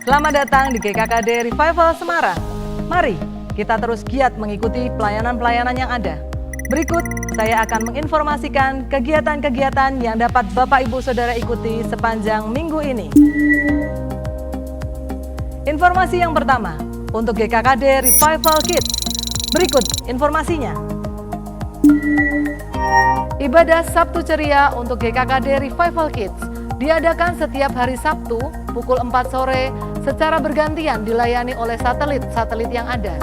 Selamat datang di GKKD Revival Semarang. Mari kita terus giat mengikuti pelayanan-pelayanan yang ada. Berikut saya akan menginformasikan kegiatan-kegiatan yang dapat Bapak Ibu Saudara ikuti sepanjang minggu ini. Informasi yang pertama untuk GKKD Revival Kids. Berikut informasinya. Ibadah Sabtu Ceria untuk GKKD Revival Kids diadakan setiap hari Sabtu pukul 4 sore secara bergantian dilayani oleh satelit yang ada.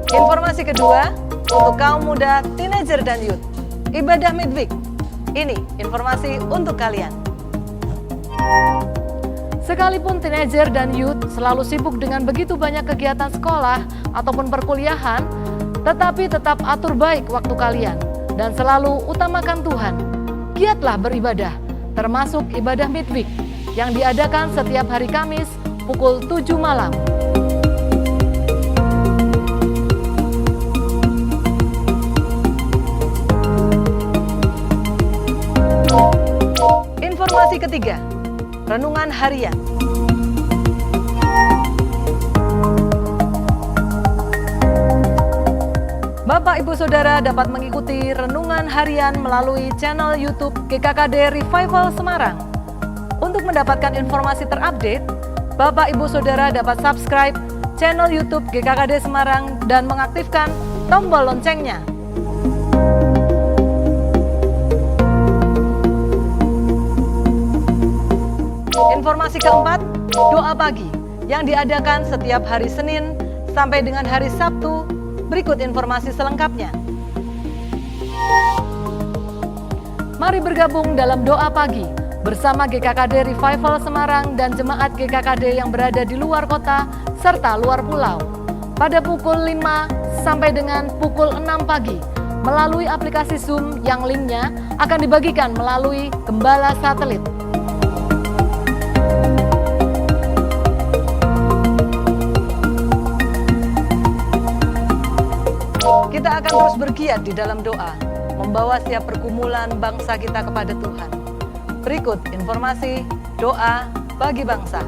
Informasi kedua untuk kaum muda, teenager dan youth. Ibadah Midweek. Ini informasi untuk kalian. Sekalipun teenager dan youth selalu sibuk dengan begitu banyak kegiatan sekolah ataupun perkuliahan, tetapi tetap atur baik waktu kalian dan selalu utamakan Tuhan. Giatlah beribadah, termasuk ibadah Midweek yang diadakan setiap hari Kamis pukul 7 malam. Informasi ketiga, renungan harian. Bapak Ibu Saudara dapat mengikuti renungan harian melalui channel YouTube GKKD Revival Semarang. Untuk mendapatkan informasi terupdate, Bapak Ibu Saudara dapat subscribe channel YouTube GKKD Semarang dan mengaktifkan tombol loncengnya. Informasi keempat, doa pagi yang diadakan setiap hari Senin sampai dengan hari Sabtu. Berikut informasi selengkapnya. Mari bergabung dalam doa pagi bersama GKKD Revival Semarang dan jemaat GKKD yang berada di luar kota serta luar pulau pada pukul 5 sampai dengan pukul 6 pagi melalui aplikasi Zoom yang linknya akan dibagikan melalui Gembala Satelit. Kita akan terus bergiat di dalam doa, membawa setiap pergumulan bangsa kita kepada Tuhan. Berikut informasi doa bagi bangsa.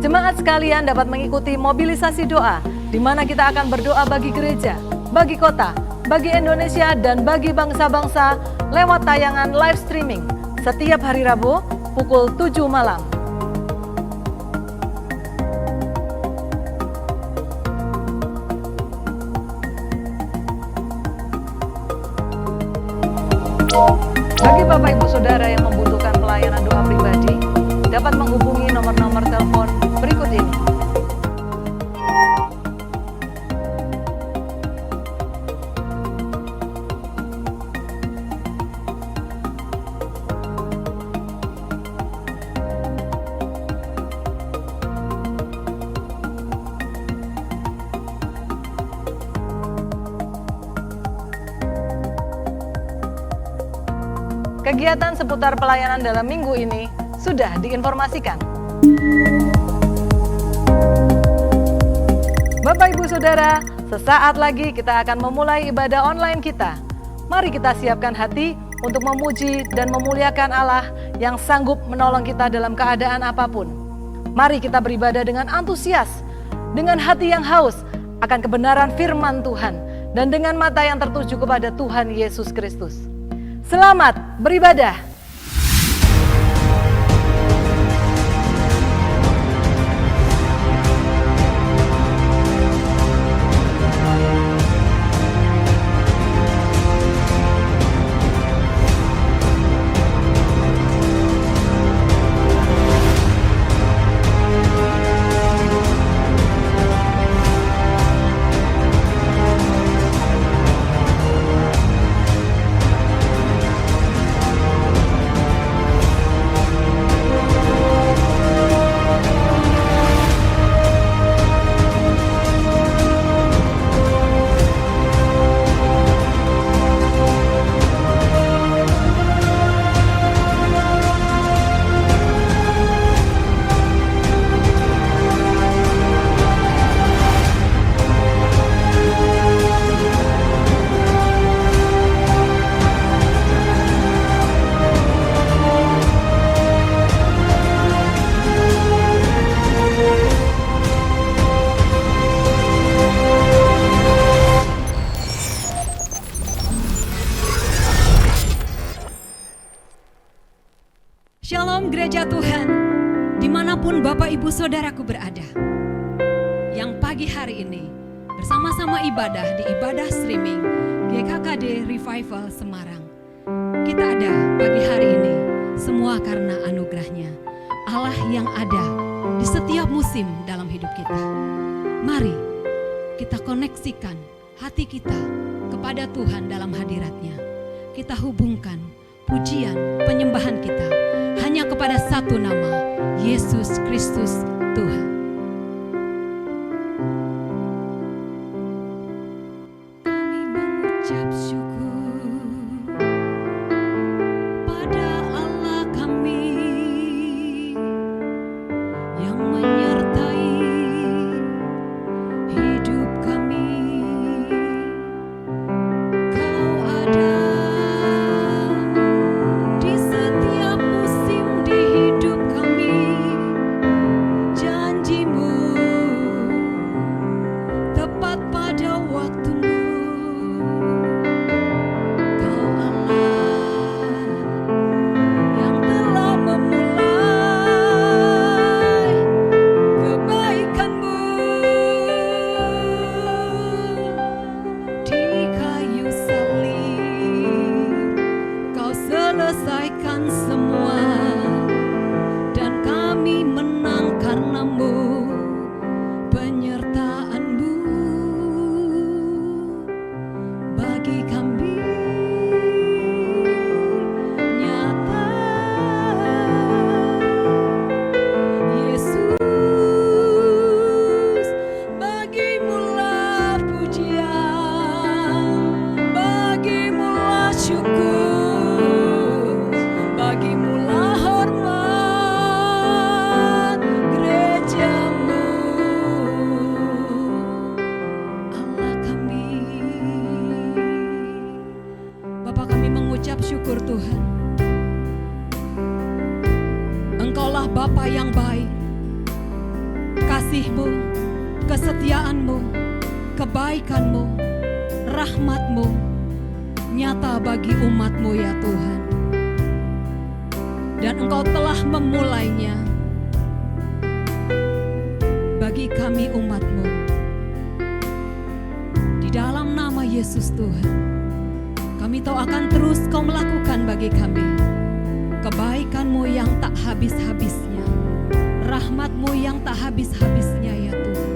Jemaat sekalian dapat mengikuti mobilisasi doa, di mana kita akan berdoa bagi gereja, bagi kota, bagi Indonesia, dan bagi bangsa-bangsa lewat tayangan live streaming setiap hari Rabu pukul 7 malam. Bagi Bapak Ibu Saudara yang membutuhkan pelayanan doa pribadi, dapat menghubungi nomor-nomor telepon berikut ini. Kegiatan seputar pelayanan dalam minggu ini sudah diinformasikan. Bapak Ibu Saudara, sesaat lagi kita akan memulai ibadah online kita. Mari kita siapkan hati untuk memuji dan memuliakan Allah yang sanggup menolong kita dalam keadaan apapun. Mari kita beribadah dengan antusias, dengan hati yang haus akan kebenaran firman Tuhan, dan dengan mata yang tertuju kepada Tuhan Yesus Kristus. Selamat beribadah. Shalom gereja Tuhan, dimanapun Bapak Ibu Saudaraku berada, yang pagi hari ini bersama-sama ibadah di ibadah streaming GKKD Revival Semarang. Kita ada pagi hari ini semua karena anugerahnya Allah yang ada di setiap musim dalam hidup kita. Mari kita koneksikan hati kita kepada Tuhan dalam hadiratnya. Kita hubungkan pujian, penyembahan kita hanya kepada satu nama, Yesus Kristus Tuhan. Kami mengucap syukur pada Allah kami yang menyertai hidup kami. Kau ada di setiap musim di hidup kami. Janjimu tepat pada waktumu. Kau Allah yang telah memulai kebaikanmu. Di kayu salib kau selesaikan semua, dan kami menang karenamu, penyertaanmu bagi kami nyata. Yesus, bagimulah pujian, bagimulah syukur, bagimulah hormat gerejamu, Allah kami. Bapa, kami mengucap syukur Tuhan. Engkaulah Bapa yang baik. Kasih-Mu, kesetiaan-Mu, kebaikan-Mu, rahmat-Mu nyata bagi umat-Mu ya Tuhan. Dan Engkau telah memulainya bagi kami umat-Mu. Di dalam nama Yesus Tuhan, kami tahu akan terus Kau melakukan bagi kami kebaikan-Mu yang tak habis-habisnya, rahmat-Mu yang tak habis-habisnya ya Tuhan.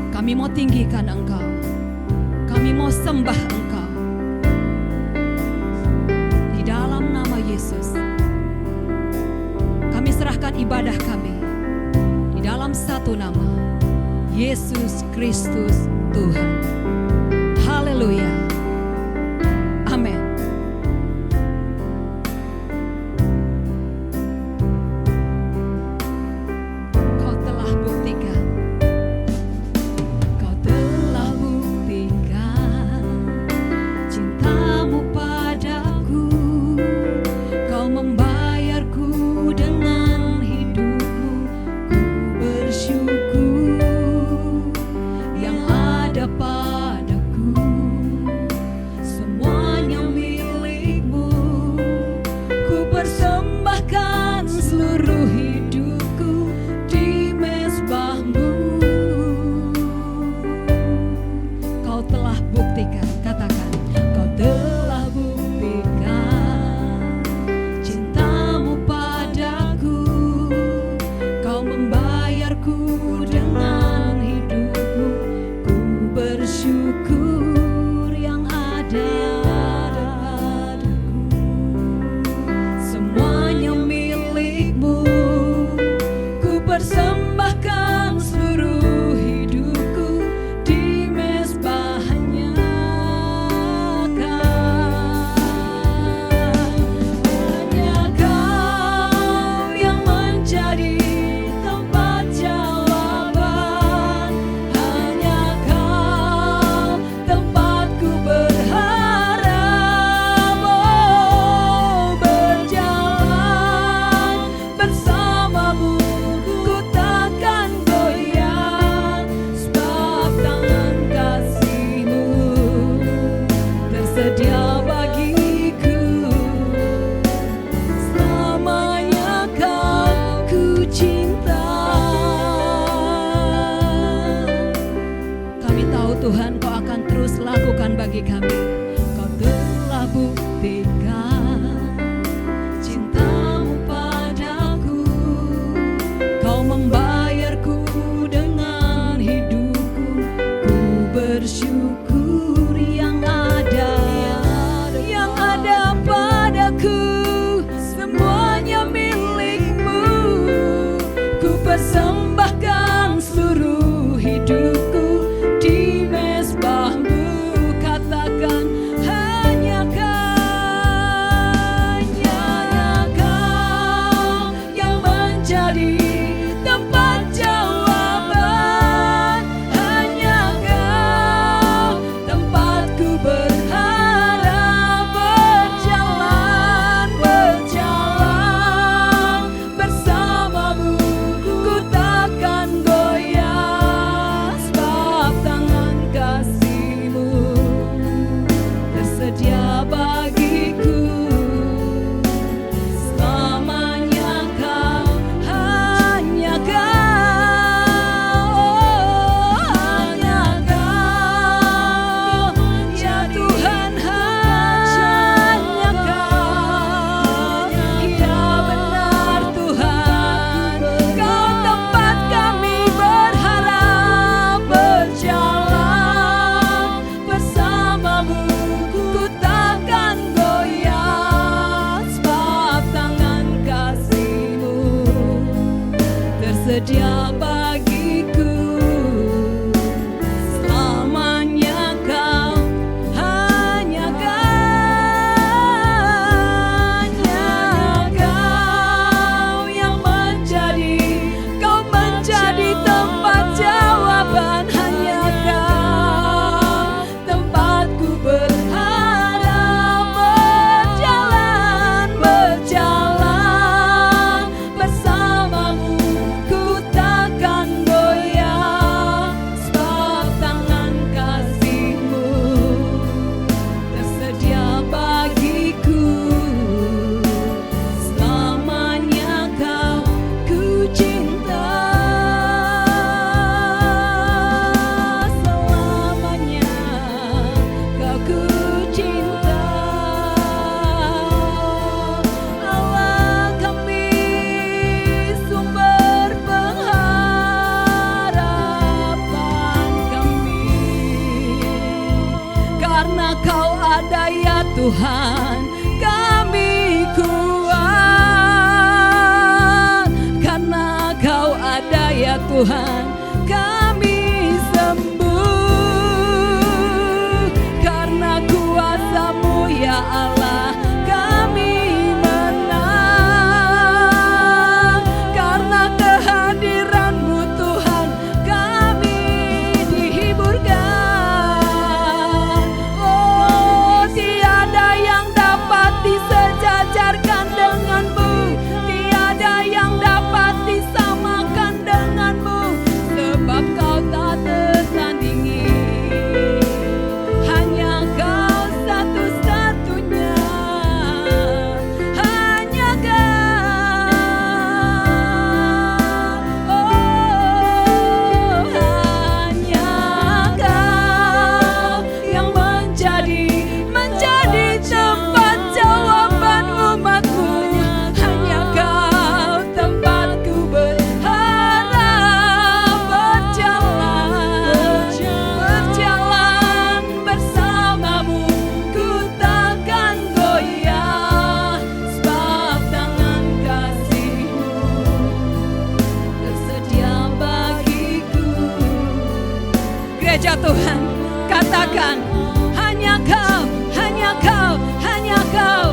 Kami mau tinggikan Engkau, kami mau sembah Engkau. Di dalam nama Yesus, kami serahkan ibadah kami di dalam satu nama, Yesus Kristus Tuhan. Haleluya. Amin. Kau telah buktikan, Kau telah buktikan cinta-Mu padaku. Kau membayarku dengan hidup-Mu. Ku bersyukur yang ada padaku. Semuanya milik-Mu. Ku persembahkan seluruh hidupku di mezbah-Mu. Kau telah buktikan, katakan, Kau telah buktikan cinta-Mu padaku. Kau membayarku dengan hidup-Mu. Ku bersyukur yang ada padaku. Semuanya milik-Mu. Ku persembahkan seluruh hidupku di mezbah-Nya. Hanya Kau yang menjadi tempat jawaban. Hanya Kau Tuhan Kau akan terus lakukan bagi kami. Kau telah buktikan cinta-Mu padaku. Kau membayarku dengan hidupku. Ku bersyukur yang ada padaku. Semuanya milik-Mu. Ku persembahkan seluruh hidupku di mezbah-Mu. Katakan hanya Kau yang menjadi tempat jawaban. Hanya Kau tempatku berharap. Berjalan bersama-Mu. Ku takkan goyah, sebab tangan kasih-Mu tersedia bagiku. Selamanya Kau, hanya Kau, ya Tuhan, hanya Kau. Ya benar Tuhan, Kau tempat kami berharap. Berjalan bersama-Mu. Ku takkan goyah, sebab tangan kasih-Mu tersedia bagiku. Selamanya Kau, hanya Kau yang Kau menjadi tempat jawaban. Hanya Kau tempatku berharap. Berjalan bersama-Mu. Ku takkan goyah, sebab tangan kasih-Mu tersedia bagiku. Selamanya Kau ku cinta. Selamanya Kau ku cinta. Allah kami, sumber pengharapan kami. Karena Kau ada ya Tuhan, kami kuat. Karena Kau ada ya Tuhan, kami sembuh. Karena kuasa-Mu ya Allah, kami menang. Karena kehadiran-Mu Tuhan, kami dihiburkan. Oh, tiada yang dapat disejajarkan dengan-Mu. Tiada yang dapat disamakan dengan-Mu. Sebab Kau tak tertandingi. Hanya Kau satu-satunya. Hanya Kau. Oh, hanya Kau yang menjadi tempat jawaban umat-Mu. Hanya Kau tempatku berharap. Berjalan bersama-Mu. Ku takkan goyah, sebab tangan kasih-Mu tersedia bagiku. Gereja Tuhan, katakan hanya Kau, hanya Kau, hanya Kau.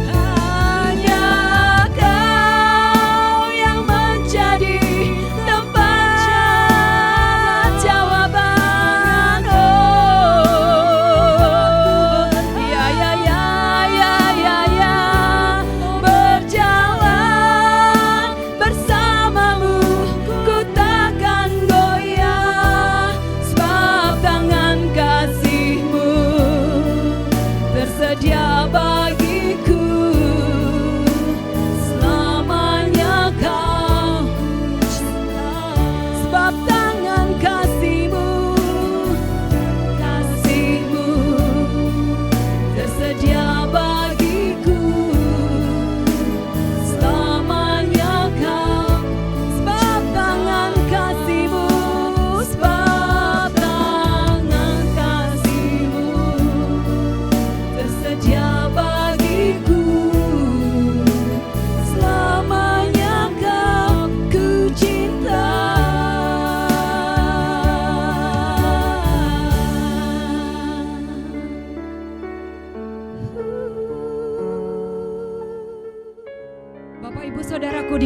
Hanya Kau yang menjadi tempat jawaban. Oh, ya. Berjalan bersama-Mu. Ku takkan goyah, sebab tangan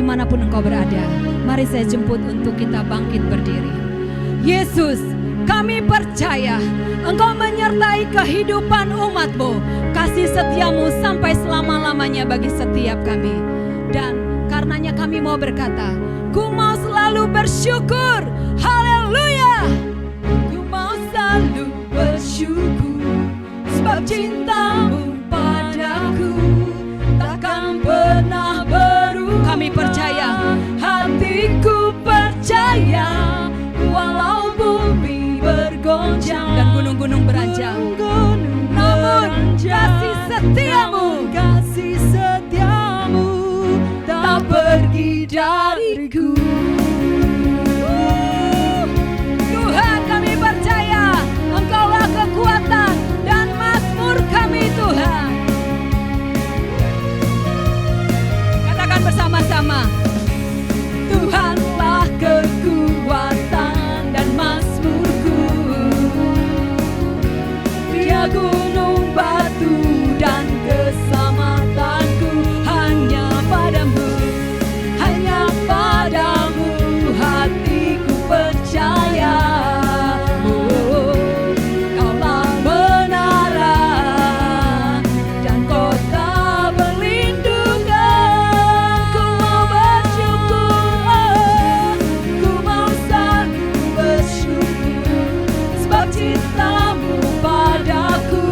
dimanapun engkau berada, mari saya jemput untuk kita bangkit berdiri. Yesus, kami percaya Engkau menyertai kehidupan umat-Mu. Kasih setiamu sampai selama-lamanya bagi setiap kami. Dan karenanya kami mau berkata, ku mau selalu bersyukur. Haleluya. Ku mau selalu bersyukur, sebab cintamu padaku takkan pernah berubah. Kami percaya, hatiku percaya, walau bumi bergoncang dan gunung-gunung beranjak, namun kasih setiamu tak pergi dariku. Tuhan, kami percaya Engkaulah kekuatan dan mazmur kami, Tuhan. Katakan bersama-sama, Tuhanlah kekuatan dan mazmurku. Dia gunung batu dan keselamatanku. Hanya padamu hatiku percaya. Oh, Kaulah menara dan kota perlindungan. Ku mau bersyukur, ku mau selalu bersyukur, sebab cintamu padaku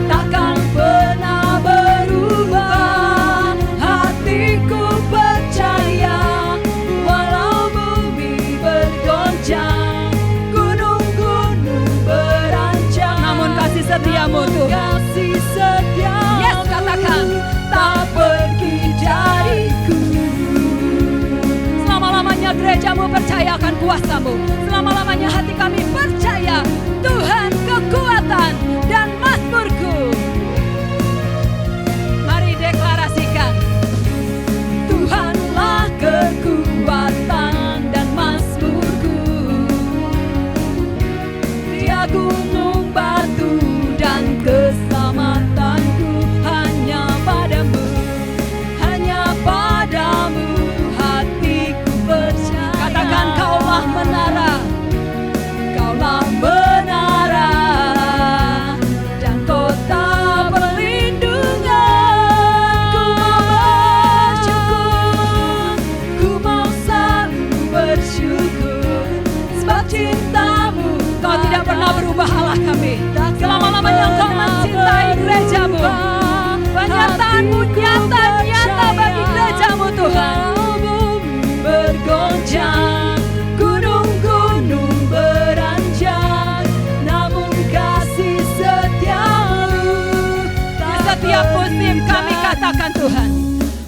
takkan pernah berubah. Hatiku percaya, walau bumi bergoncang, gunung-gunung beranjak, namun kasih setiamu, Tuhan, yes, katakan, tak pergi dariku. Selama-lamanya gerejamu percaya akan kuasamu. Selama-lamanya hati kami percaya, Tuhan kekuatan dan mazmurku. Mari deklarasikan, Tuhanlah kekuatan dan mazmurku. Dia gunung batu dan keselamatanku. Hanya padamu hatiku percaya. Katakan, Kaulah menara dan kota perlindungan. Ku mau bersyukur, ku mau selalu bersyukur, sebab cintamu Kau tidak pernah berubah, Allah kami. Selama-lamanya Engkau mencintai gerejamu. Penyertaan-Mu nyata bagi gerejamu, Tuhan. Bergoncang, gunung-gunung beranjak, namun kasih setiamu. Di setiap musim kami katakan, Tuhan,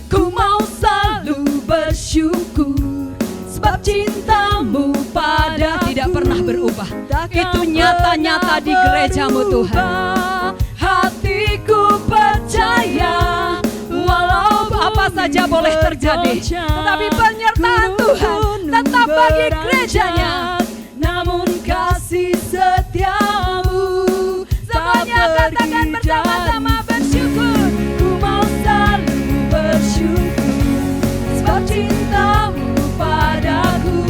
ku mau selalu bersyukur, sebab cintamu padaku tidak pernah berubah. Itu nyata-nyata di gerejamu, Tuhan. Hatiku percaya, walau apa saja boleh terjadi, tetapi penyertaan Tuhan tetap bagi gerejanya. Namun kasih setiamu, semuanya katakan bersama-sama bersyukur. Ku mau selalu bersyukur, sebab cintamu padaku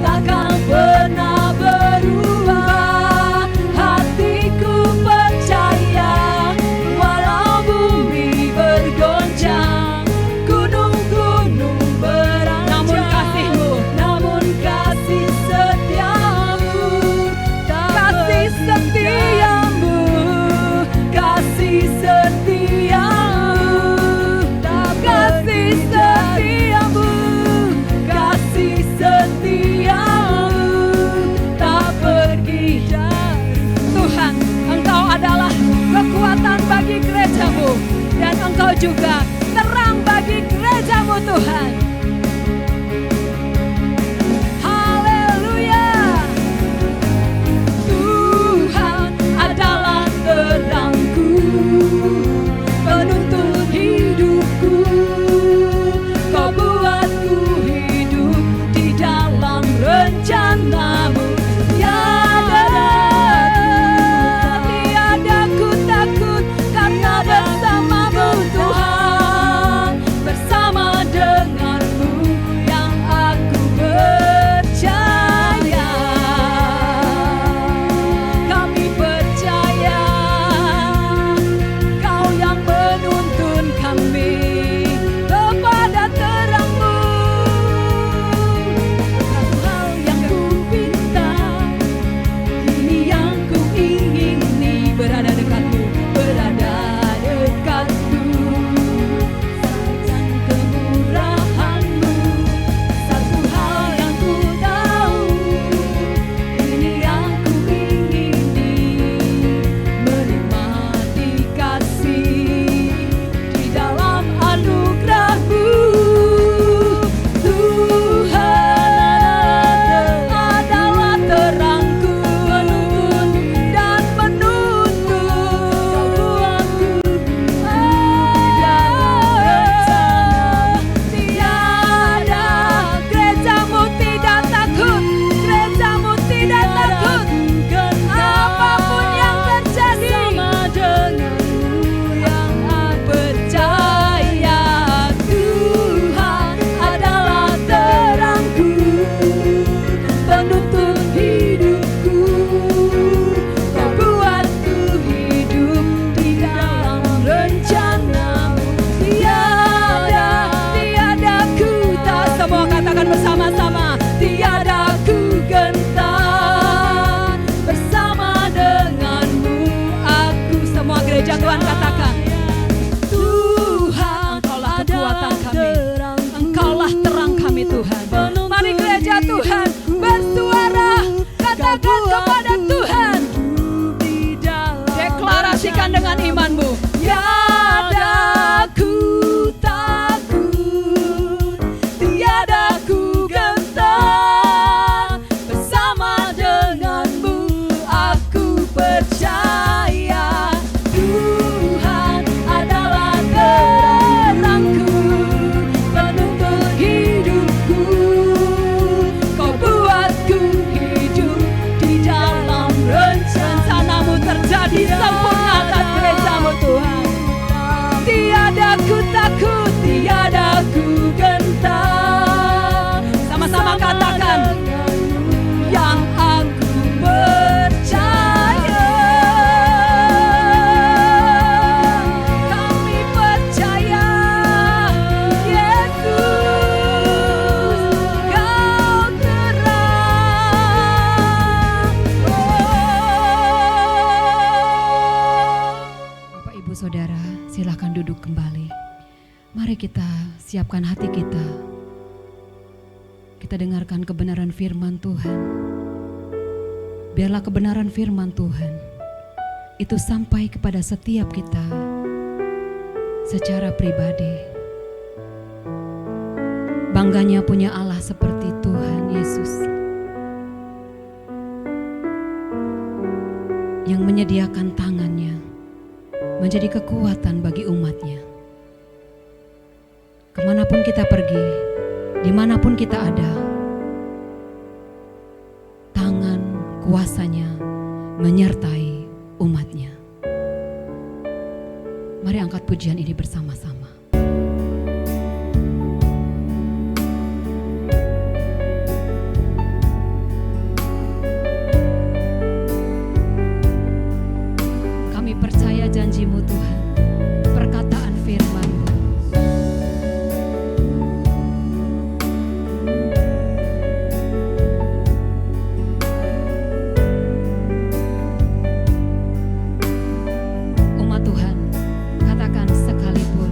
takkan pernah berubah. Hatiku percaya, walau bumi bergoncang, gunung-gunung beranjak, namun kasih setiamu, kasih setiamu, kasih setiamu, kasih setiamu, kasih setiamu, tak pergi dari Tuhan. Engkau adalah kekuatan bagi gerejamu, dan Engkau juga terang bagi gerejamu, Tuhan. Haleluya. Tuhan adalah terangku, penuntun hidupku. Kau buatku hidup di dalam rencanamu. Tiada ku takut, karena bersamamu, Tuhan. penuntun hidupku. Kau buatku hidup di dalam rencanamu. Tiada ku tak, semua katakan bersama-sama, tiada ku gentar, bersama denganmu aku. Semua gereja Tuhan katakan, Tuhan Engkaulah kekuatan kami, Engkaulah terang kami Tuhan. Mari gereja Tuhan bersuara, katakan kepada Tuhan, deklarasikan dengan imanmu. Tiada ku takut, tiada ku gentar, bersama denganmu aku percaya. Tuhan adalah terangku, penuntun hidupku. Kau buatku hidup di dalam rencanamu. Terjadi sempurna atas gerejamu Tuhan. Tiada ku takut, tiada ku gentar. Sama-sama katakan, yang aku percaya. Kami percaya, Yesus, Kau terang. Bapak Ibu Saudara, silakan duduk kembali. Mari kita siapkan hati kita. Kita dengarkan kebenaran firman Tuhan. Biarlah kebenaran firman Tuhan itu sampai kepada setiap kita secara pribadi. Bangganya punya Allah seperti Tuhan Yesus yang menyediakan tangannya menjadi kekuatan bagi umatnya. Kemanapun kita pergi, dimanapun kita ada, tangan kuasanya menyertai umatnya. Mari angkat pujian ini bersama-sama. Kami percaya janji-Mu Tuhan, perkataan firman-Mu. Umat Tuhan, katakan sekalipun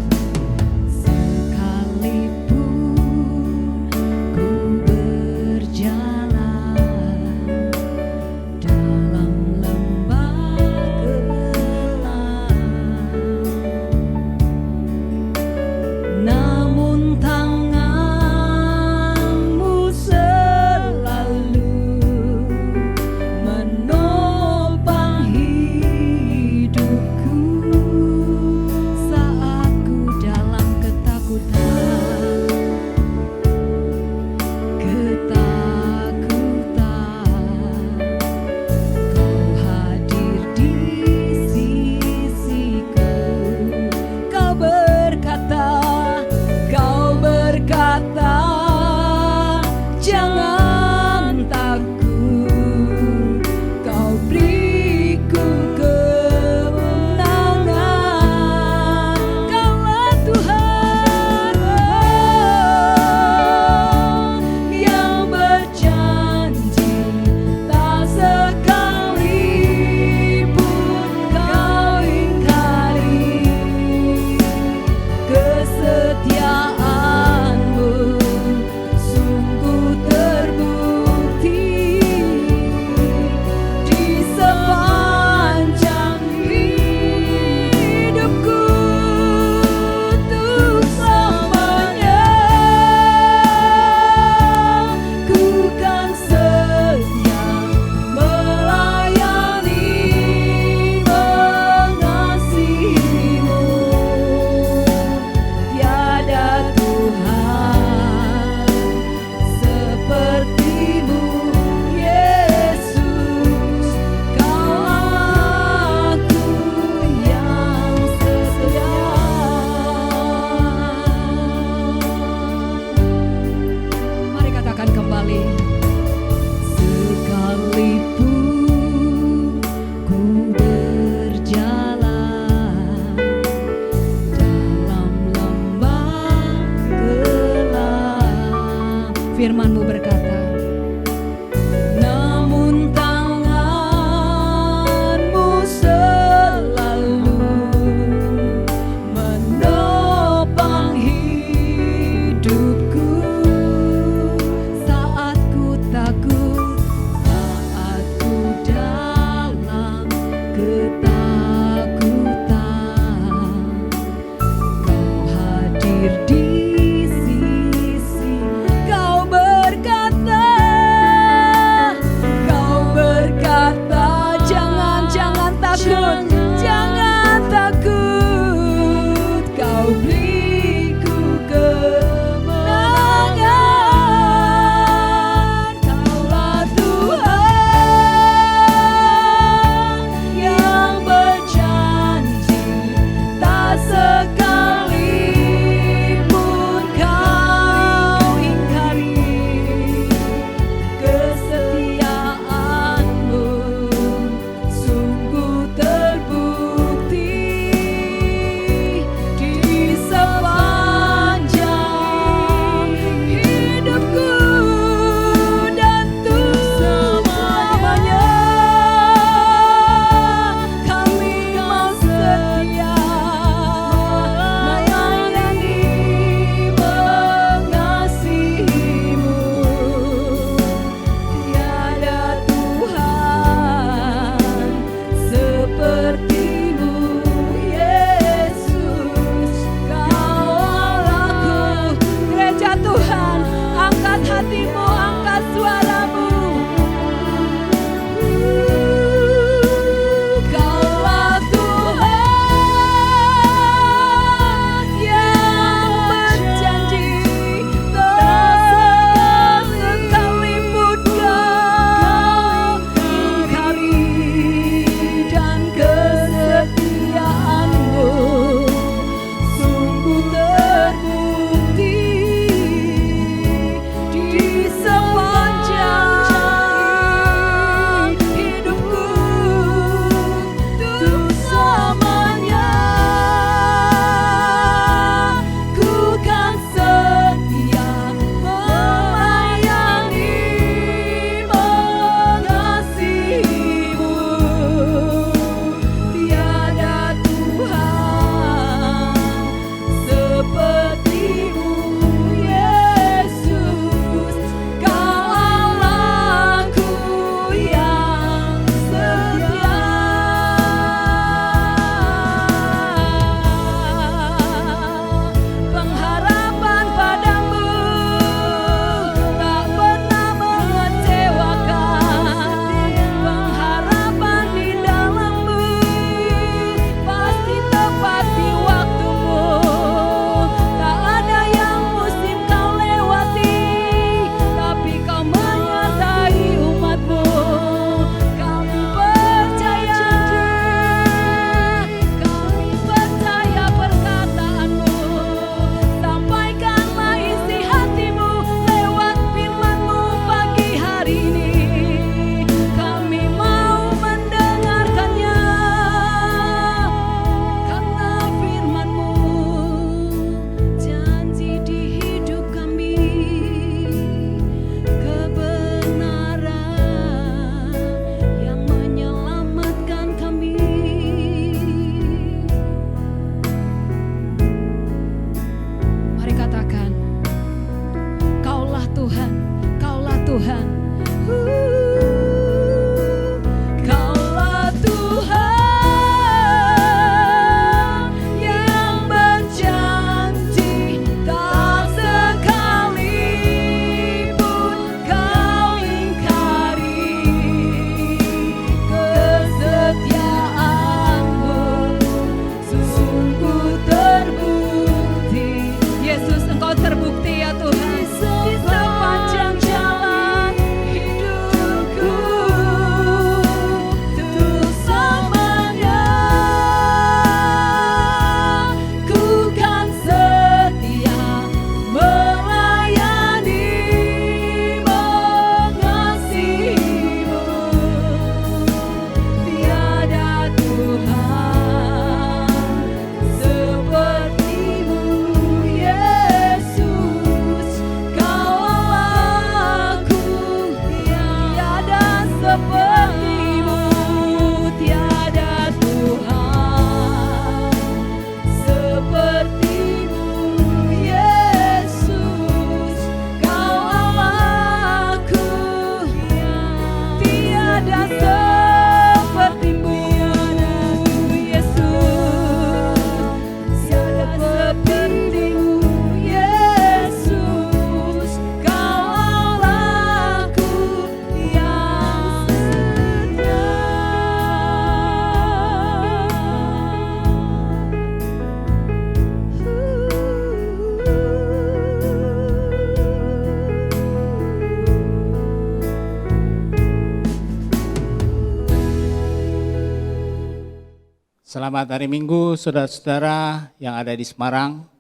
Selamat hari Minggu, saudara-saudara yang ada di Semarang,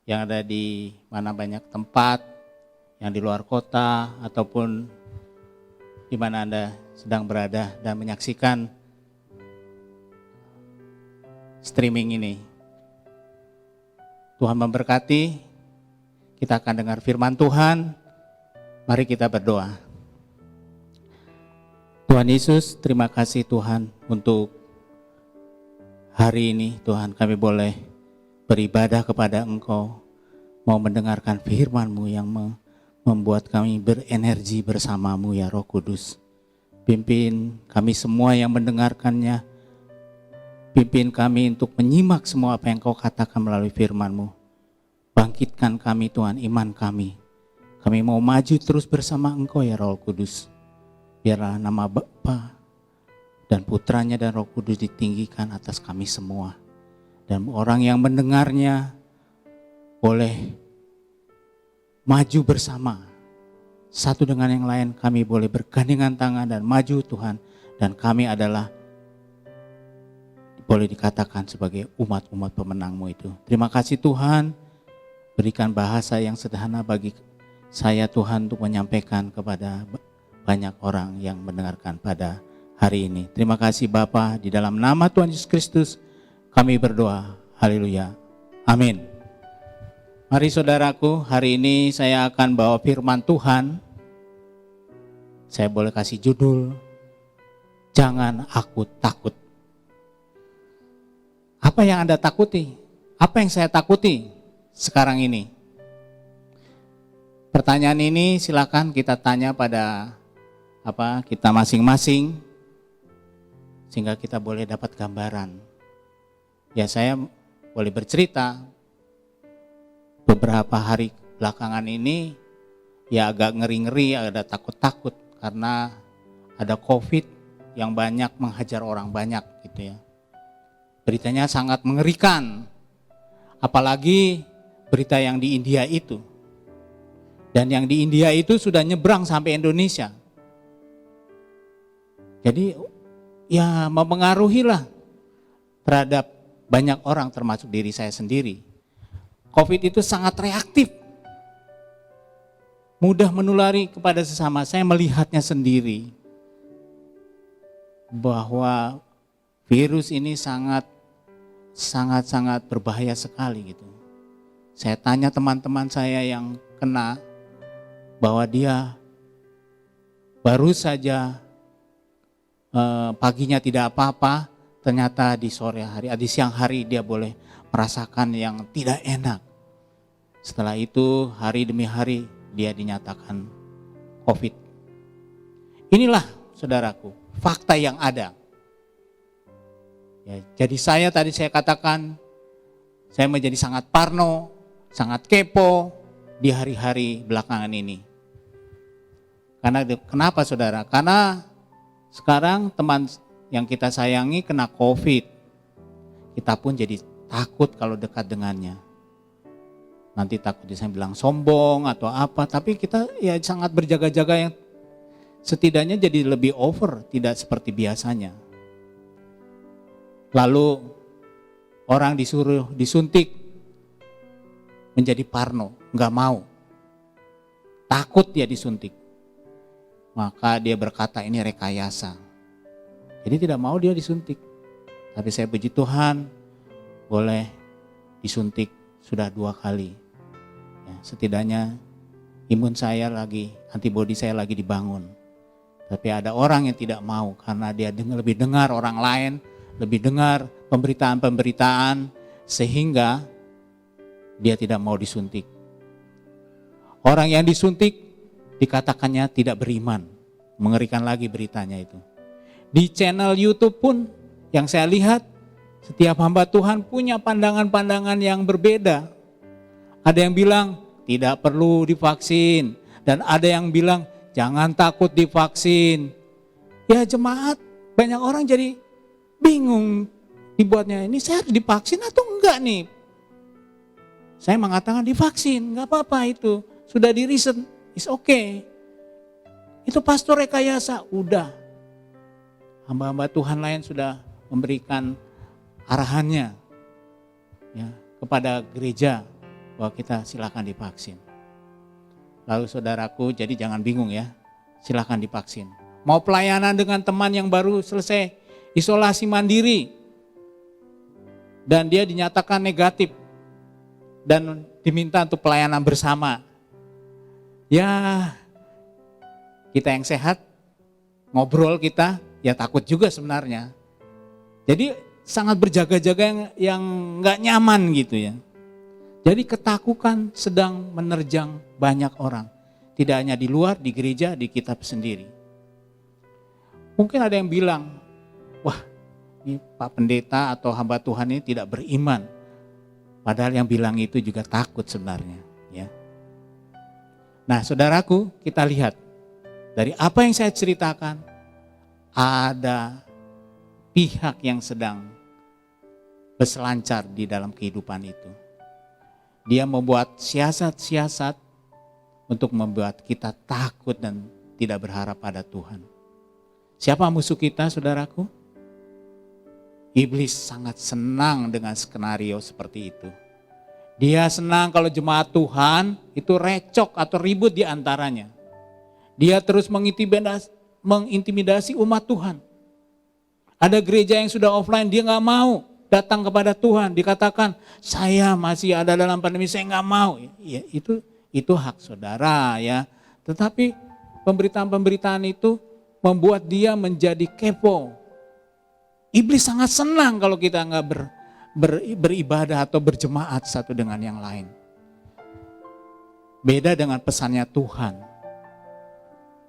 yang ada di mana banyak tempat, yang di luar kota, ataupun di mana Anda sedang berada dan menyaksikan streaming ini. Tuhan memberkati, kita akan dengar firman Tuhan, mari kita berdoa. Tuhan Yesus, terima kasih Tuhan untuk hari ini. Tuhan, kami boleh beribadah kepada Engkau, mau mendengarkan firman-Mu yang membuat kami berenergi bersama-Mu ya Roh Kudus. Pimpin kami semua yang mendengarkannya, pimpin kami untuk menyimak semua apa yang Kau katakan melalui firman-Mu. Bangkitkan kami Tuhan, iman kami. Kami mau maju terus bersama Engkau ya Roh Kudus. Biarlah nama Bapa dan Putranya dan Roh Kudus ditinggikan atas kami semua. Dan orang yang mendengarnya boleh maju bersama. Satu dengan yang lain kami boleh bergandengan tangan dan maju Tuhan. Dan kami adalah boleh dikatakan sebagai umat-umat pemenang-Mu itu. Terima kasih Tuhan, berikan bahasa yang sederhana bagi saya Tuhan untuk menyampaikan kepada banyak orang yang mendengarkan pada hari ini. Terima kasih Bapa, di dalam nama Tuhan Yesus Kristus kami berdoa. Haleluya. Amin. Mari saudaraku, hari ini saya akan bawa firman Tuhan. Saya boleh kasih judul, Jangan Aku Takut. Apa yang Anda takuti? Apa yang saya takuti sekarang ini? Pertanyaan ini silakan kita tanya pada kita masing-masing, sehingga kita boleh dapat gambaran. Ya, saya boleh bercerita beberapa hari belakangan ini ya agak ngeri-ngeri, ada takut-takut karena ada COVID yang banyak menghajar orang banyak gitu ya. Beritanya sangat mengerikan, apalagi berita yang di India itu. Dan yang di India itu sudah nyebrang sampai Indonesia. Jadi ya mempengaruhi lah terhadap banyak orang termasuk diri saya sendiri. COVID itu sangat reaktif. Mudah menulari kepada sesama. Saya melihatnya sendiri bahwa virus ini sangat berbahaya sekali gitu. Saya tanya teman-teman saya yang kena bahwa dia baru saja paginya tidak apa-apa, ternyata di sore hari, di siang hari dia boleh merasakan yang tidak enak. Setelah itu hari demi hari dia dinyatakan COVID. Inilah saudaraku, fakta yang ada. Ya, jadi saya katakan, saya menjadi sangat parno, sangat kepo di hari-hari belakangan ini. Kenapa saudara? Karena sekarang teman yang kita sayangi kena COVID. Kita pun jadi takut kalau dekat dengannya. Nanti takut saya bilang sombong atau apa. Tapi kita ya sangat berjaga-jaga, yang setidaknya jadi lebih over, tidak seperti biasanya. Lalu orang disuruh disuntik menjadi parno, nggak mau. Takut dia disuntik. Maka dia berkata ini rekayasa. Jadi tidak mau dia disuntik. Tapi saya puji Tuhan boleh disuntik sudah 2 kali. Ya, setidaknya imun saya lagi, antibodi saya lagi dibangun. Tapi ada orang yang tidak mau karena dia lebih dengar orang lain, lebih dengar pemberitaan-pemberitaan sehingga dia tidak mau disuntik. Orang yang disuntik dikatakannya tidak beriman. Mengerikan lagi beritanya itu. Di channel YouTube pun yang saya lihat, setiap hamba Tuhan punya pandangan-pandangan yang berbeda. Ada yang bilang tidak perlu divaksin, dan ada yang bilang jangan takut divaksin. Ya jemaat, banyak orang jadi bingung dibuatnya, ini saya harus divaksin atau enggak nih? Saya mengatakan divaksin, enggak apa-apa itu. Sudah di riset, is okay. Itu pastor rekayasa, udah. Hamba-hamba Tuhan lain sudah memberikan arahannya ya, kepada gereja bahwa kita silakan divaksin. Lalu saudaraku, jadi jangan bingung ya, silakan divaksin. Mau pelayanan dengan teman yang baru selesai isolasi mandiri dan dia dinyatakan negatif dan diminta untuk pelayanan bersama. Ya, kita yang sehat, ngobrol kita, ya takut juga sebenarnya. Jadi sangat berjaga-jaga yang gak nyaman gitu ya. Jadi ketakutan sedang menerjang banyak orang. Tidak hanya di luar, di gereja, di kita sendiri. Mungkin ada yang bilang, wah ini Pak Pendeta atau hamba Tuhan ini tidak beriman. Padahal yang bilang itu juga takut sebenarnya. Ya. Nah saudaraku, kita lihat dari apa yang saya ceritakan, ada pihak yang sedang berselancar di dalam kehidupan itu. Dia membuat siasat-siasat untuk membuat kita takut dan tidak berharap pada Tuhan. Siapa musuh kita, saudaraku? Iblis sangat senang dengan skenario seperti itu. Dia senang kalau jemaat Tuhan itu recok atau ribut di antaranya. Dia terus mengintimidasi umat Tuhan. Ada gereja yang sudah offline, dia gak mau datang kepada Tuhan. Dikatakan, saya masih ada dalam pandemi, saya gak mau. Ya, itu hak saudara ya. Tetapi pemberitaan-pemberitaan itu membuat dia menjadi kepo. Iblis sangat senang kalau kita gak beribadah atau berjemaat satu dengan yang lain. Beda dengan pesannya Tuhan.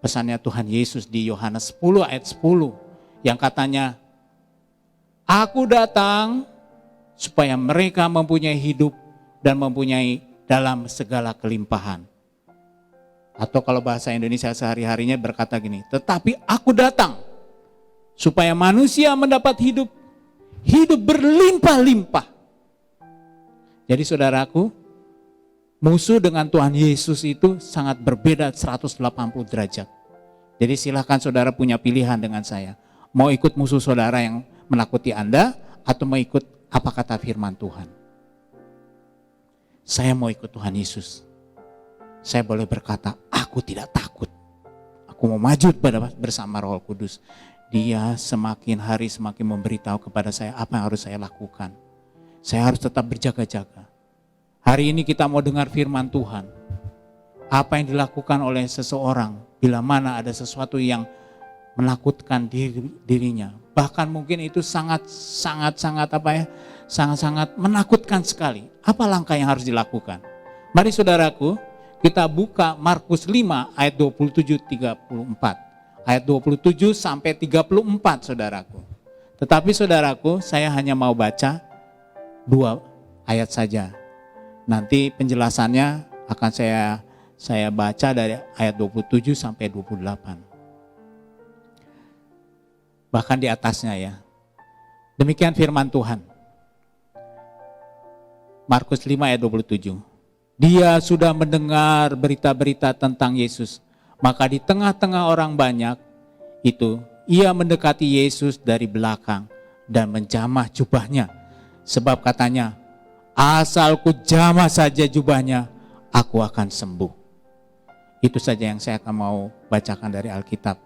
Pesannya Tuhan Yesus di Yohanes 10 ayat 10 yang katanya, Aku datang supaya mereka mempunyai hidup dan mempunyai dalam segala kelimpahan. Atau kalau bahasa Indonesia sehari-harinya berkata gini, tetapi aku datang supaya manusia mendapat hidup berlimpah-limpah. Jadi saudaraku, musuh dengan Tuhan Yesus itu sangat berbeda 180 derajat. Jadi silakan saudara punya pilihan dengan saya. Mau ikut musuh saudara yang menakuti Anda atau mau ikut apa kata firman Tuhan. Saya mau ikut Tuhan Yesus. Saya boleh berkata, aku tidak takut. Aku mau maju bersama Roh Kudus. Dia semakin hari semakin memberitahu kepada saya apa yang harus saya lakukan. Saya harus tetap berjaga-jaga. Hari ini kita mau dengar firman Tuhan. Apa yang dilakukan oleh seseorang bila mana ada sesuatu yang menakutkan dirinya. Bahkan mungkin itu sangat menakutkan sekali. Apa langkah yang harus dilakukan? Mari saudaraku, kita buka Markus 5 ayat 27-34. Ayat 27 sampai 34 saudaraku. Tetapi saudaraku, saya hanya mau baca 2 ayat saja. Nanti penjelasannya akan saya baca dari ayat 27 sampai 28. Bahkan di atasnya ya. Demikian firman Tuhan. Markus 5 ayat 27. Dia sudah mendengar berita-berita tentang Yesus. Maka di tengah-tengah orang banyak itu, ia mendekati Yesus dari belakang dan menjamah jubahnya. Sebab katanya, asal ku jamah saja jubahnya, aku akan sembuh. Itu saja yang saya akan mau bacakan dari Alkitab.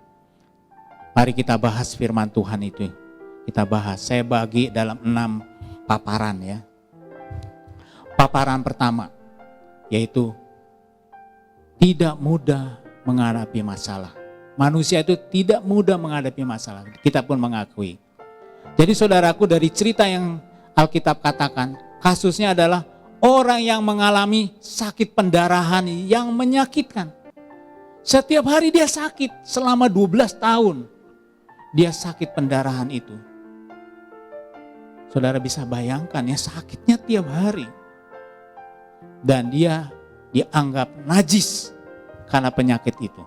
Mari kita bahas firman Tuhan itu. Kita bahas, saya bagi dalam 6 paparan ya. Paparan pertama, yaitu tidak mudah menghadapi masalah. Manusia itu tidak mudah menghadapi masalah. Kita pun mengakui. Jadi saudaraku, dari cerita yang Alkitab katakan, kasusnya adalah orang yang mengalami sakit pendarahan yang menyakitkan. Setiap hari dia sakit selama 12 tahun. Dia sakit pendarahan itu. Saudara bisa bayangkan ya, sakitnya tiap hari. Dan dia dianggap najis karena penyakit itu.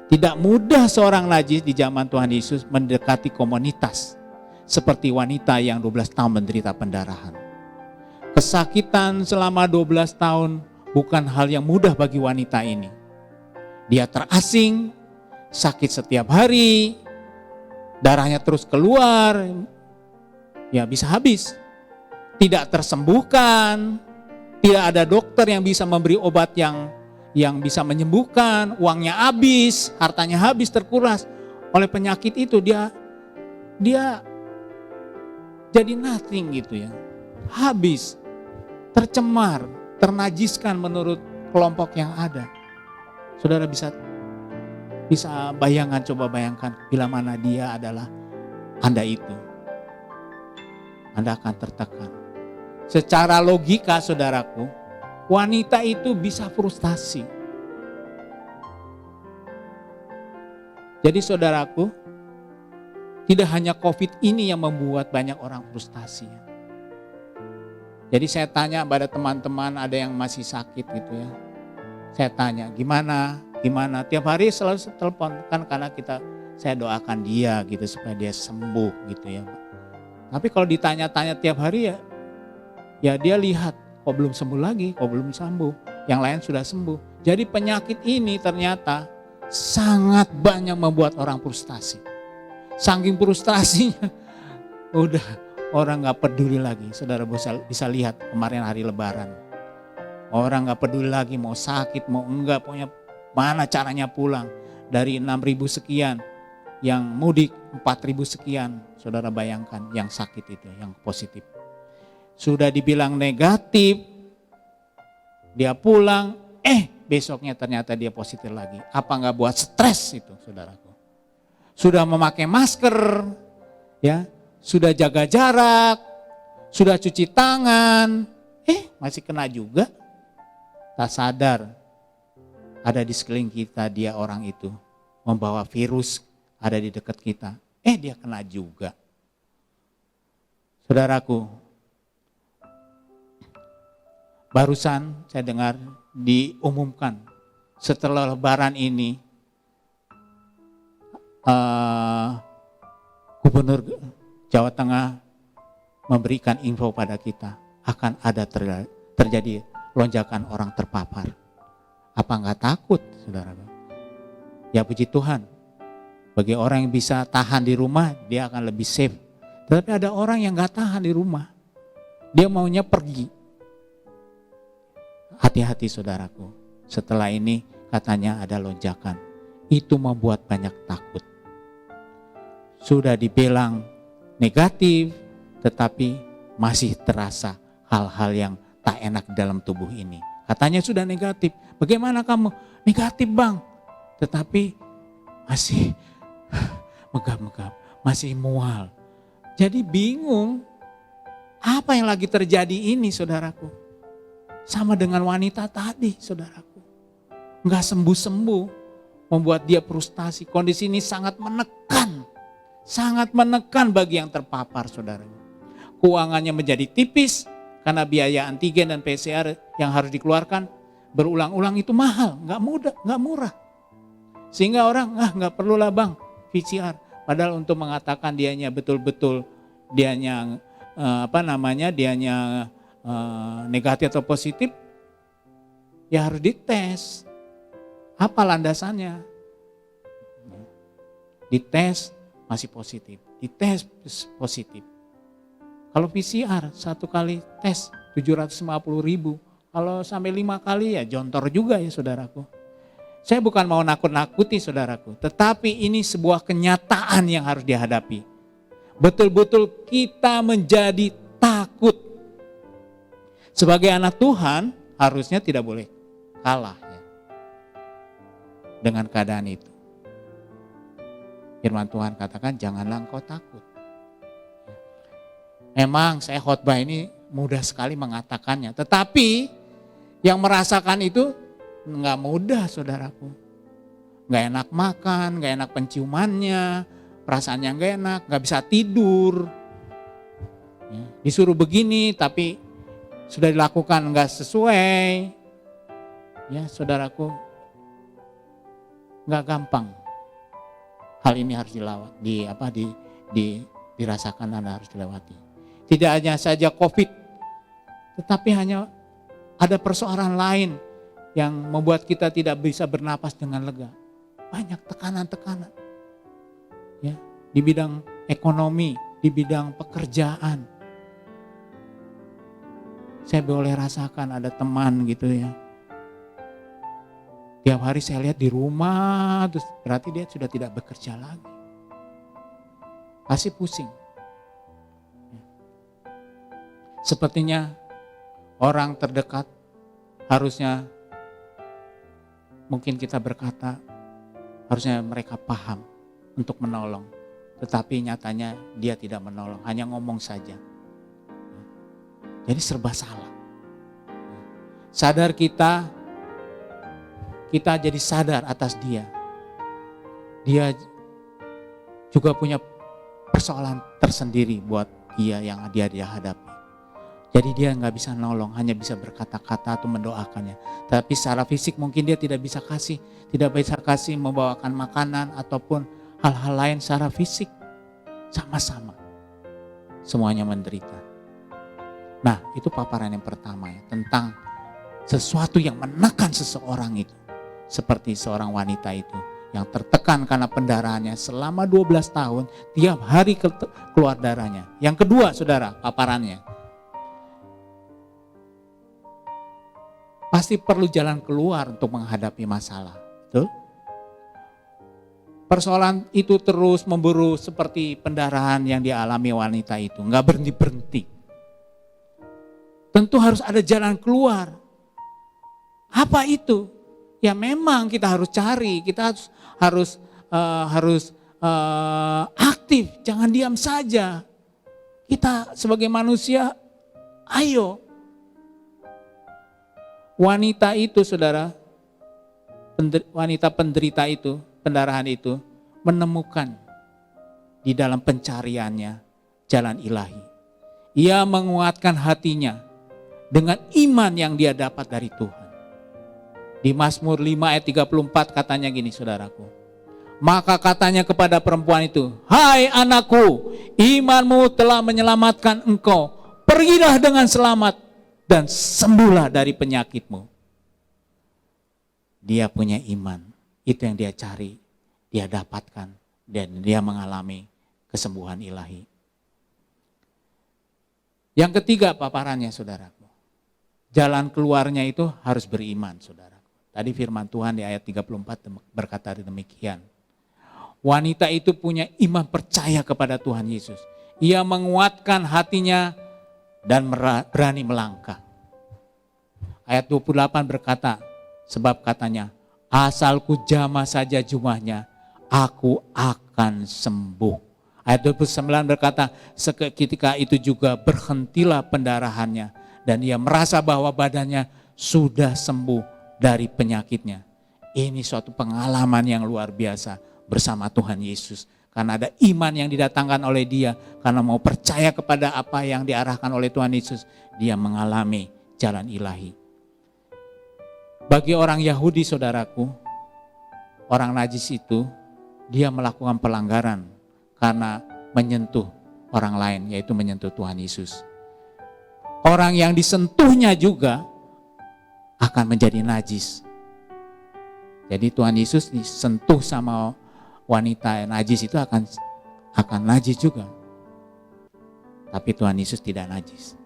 Tidak mudah seorang najis di zaman Tuhan Yesus mendekati komunitas seperti wanita yang 12 tahun menderita pendarahan. Kesakitan selama 12 tahun bukan hal yang mudah bagi wanita ini. Dia terasing, sakit setiap hari, darahnya terus keluar, ya bisa habis. Tidak tersembuhkan, tidak ada dokter yang bisa memberi obat yang bisa menyembuhkan, uangnya habis, hartanya habis, terkuras. Oleh penyakit itu dia jadi nothing gitu ya. Habis, tercemar, ternajiskan menurut kelompok yang ada. Saudara bisa coba bayangkan bila mana dia adalah Anda itu. Anda akan tertekan. Secara logika saudaraku, wanita itu bisa frustasi. Jadi saudaraku, tidak hanya COVID ini yang membuat banyak orang frustasi. Jadi saya tanya pada teman-teman, ada yang masih sakit gitu ya. Saya tanya, gimana? Tiap hari selalu telepon kan, karena saya doakan dia gitu supaya dia sembuh gitu ya. Tapi kalau ditanya-tanya tiap hari ya dia lihat kok belum sembuh lagi, kok belum sembuh. Yang lain sudah sembuh. Jadi penyakit ini ternyata sangat banyak membuat orang frustasi. Saking frustasinya, udah orang gak peduli lagi. Saudara bisa lihat kemarin hari Lebaran. Orang gak peduli lagi mau sakit, mau enggak, pokoknya mana caranya pulang. Dari 6.000 sekian, yang mudik 4.000 sekian. Saudara bayangkan yang sakit itu, yang positif. Sudah dibilang negatif, dia pulang, besoknya ternyata dia positif lagi. Apa gak buat stres itu saudaraku? Sudah memakai masker, ya, sudah jaga jarak, sudah cuci tangan, masih kena juga. Tak sadar ada di sekeliling kita dia orang itu membawa virus ada di dekat kita. Dia kena juga. Saudaraku, barusan saya dengar diumumkan setelah Lebaran ini Gubernur Jawa Tengah memberikan info pada kita akan ada terjadi lonjakan orang terpapar. Apa enggak takut, saudara? Ya puji Tuhan, bagi orang yang bisa tahan di rumah dia akan lebih safe. Tetapi ada orang yang enggak tahan di rumah, dia maunya pergi. Hati-hati saudaraku, setelah ini katanya ada lonjakan. Itu membuat banyak takut. Sudah dibilang negatif, tetapi masih terasa hal-hal yang tak enak dalam tubuh ini. Katanya sudah negatif. Bagaimana kamu? Negatif bang. Tetapi masih megap-megap, masih mual. Jadi bingung. Apa yang lagi terjadi ini saudaraku? Sama dengan wanita tadi saudaraku. Enggak sembuh-sembuh. Membuat dia frustasi. Kondisi ini sangat menekan. Sangat menekan bagi yang terpapar saudara. Keuangannya menjadi tipis karena biaya antigen dan PCR yang harus dikeluarkan berulang-ulang itu mahal, nggak murah. Sehingga orang nggak perlulah bang PCR. Padahal untuk mengatakan dianya betul-betul dianya negatif atau positif, ya harus dites. Apa landasannya? Dites masih positif, dites positif. Kalau PCR 1 kali tes 750.000, kalau sampai 5 kali ya jontor juga ya saudaraku. Saya bukan mau nakut-nakuti saudaraku, tetapi ini sebuah kenyataan yang harus dihadapi. Betul-betul kita menjadi takut. Sebagai anak Tuhan harusnya tidak boleh kalah ya, dengan keadaan itu. Firman Tuhan katakan janganlah engkau takut. Memang saya khotbah ini mudah sekali mengatakannya. Tetapi yang merasakan itu enggak mudah saudaraku. Enggak enak makan, enggak enak penciumannya, perasaannya enggak enak, enggak bisa tidur. Ya, disuruh begini tapi sudah dilakukan enggak sesuai. Ya saudaraku, enggak gampang. Hal ini harus dirasakan dan harus dilewati. Tidak hanya saja COVID, tetapi hanya ada persoalan lain yang membuat kita tidak bisa bernapas dengan lega. Banyak tekanan-tekanan. Ya, di bidang ekonomi, di bidang pekerjaan. Saya boleh rasakan ada teman gitu ya. Tiap hari saya lihat di rumah, terus berarti dia sudah tidak bekerja lagi. Pasti pusing. Sepertinya orang terdekat harusnya, mungkin kita berkata, harusnya mereka paham untuk menolong. Tetapi nyatanya dia tidak menolong, hanya ngomong saja. Jadi serba salah. Sadar kita jadi sadar atas dia. Dia juga punya persoalan tersendiri buat dia yang dia hadapi. Jadi dia nggak bisa nolong, hanya bisa berkata-kata atau mendoakannya. Tapi secara fisik mungkin dia tidak bisa kasih membawakan makanan ataupun hal-hal lain secara fisik. Sama-sama. Semuanya menderita. Nah, itu paparan yang pertama ya, tentang sesuatu yang menekan seseorang itu. Seperti seorang wanita itu yang tertekan karena pendarahannya selama 12 tahun, tiap hari keluar darahnya. Yang kedua, saudara, paparannya. Pasti perlu jalan keluar untuk menghadapi masalah. Betul? Persoalan itu terus memburu seperti pendarahan yang dialami wanita itu. Nggak berhenti-berhenti. Tentu harus ada jalan keluar. Apa itu? Ya memang kita harus cari, kita harus aktif, jangan diam saja. Kita sebagai manusia, ayo. Wanita itu, saudara, wanita penderita itu, pendarahan itu, menemukan di dalam pencariannya jalan ilahi. Ia menguatkan hatinya dengan iman yang dia dapat dari Tuhan. Di Mazmur 5 ayat 34 katanya gini, saudaraku. Maka katanya kepada perempuan itu, hai anakku, imanmu telah menyelamatkan engkau. Pergilah dengan selamat dan sembuhlah dari penyakitmu. Dia punya iman, itu yang dia cari, dia dapatkan, dan dia mengalami kesembuhan ilahi. Yang ketiga paparannya, saudaraku. Jalan keluarnya itu harus beriman, saudara. Tadi firman Tuhan di ayat 34 berkata demikian. Wanita itu punya iman percaya kepada Tuhan Yesus. Ia menguatkan hatinya dan berani melangkah. Ayat 28 berkata, sebab katanya, asalku jamah saja jumahnya, aku akan sembuh. Ayat 29 berkata, seketika itu juga berhentilah pendarahannya. Dan ia merasa bahwa badannya sudah sembuh dari penyakitnya. Ini suatu pengalaman yang luar biasa bersama Tuhan Yesus. Karena ada iman yang didatangkan oleh dia. Karena mau percaya kepada apa yang diarahkan oleh Tuhan Yesus. Dia mengalami jalan ilahi. Bagi orang Yahudi, saudaraku, orang najis itu, dia melakukan pelanggaran karena menyentuh orang lain, yaitu menyentuh Tuhan Yesus. Orang yang disentuhnya juga akan menjadi najis. Jadi Tuhan Yesus disentuh sama wanita najis itu akan najis juga. Tapi Tuhan Yesus tidak najis.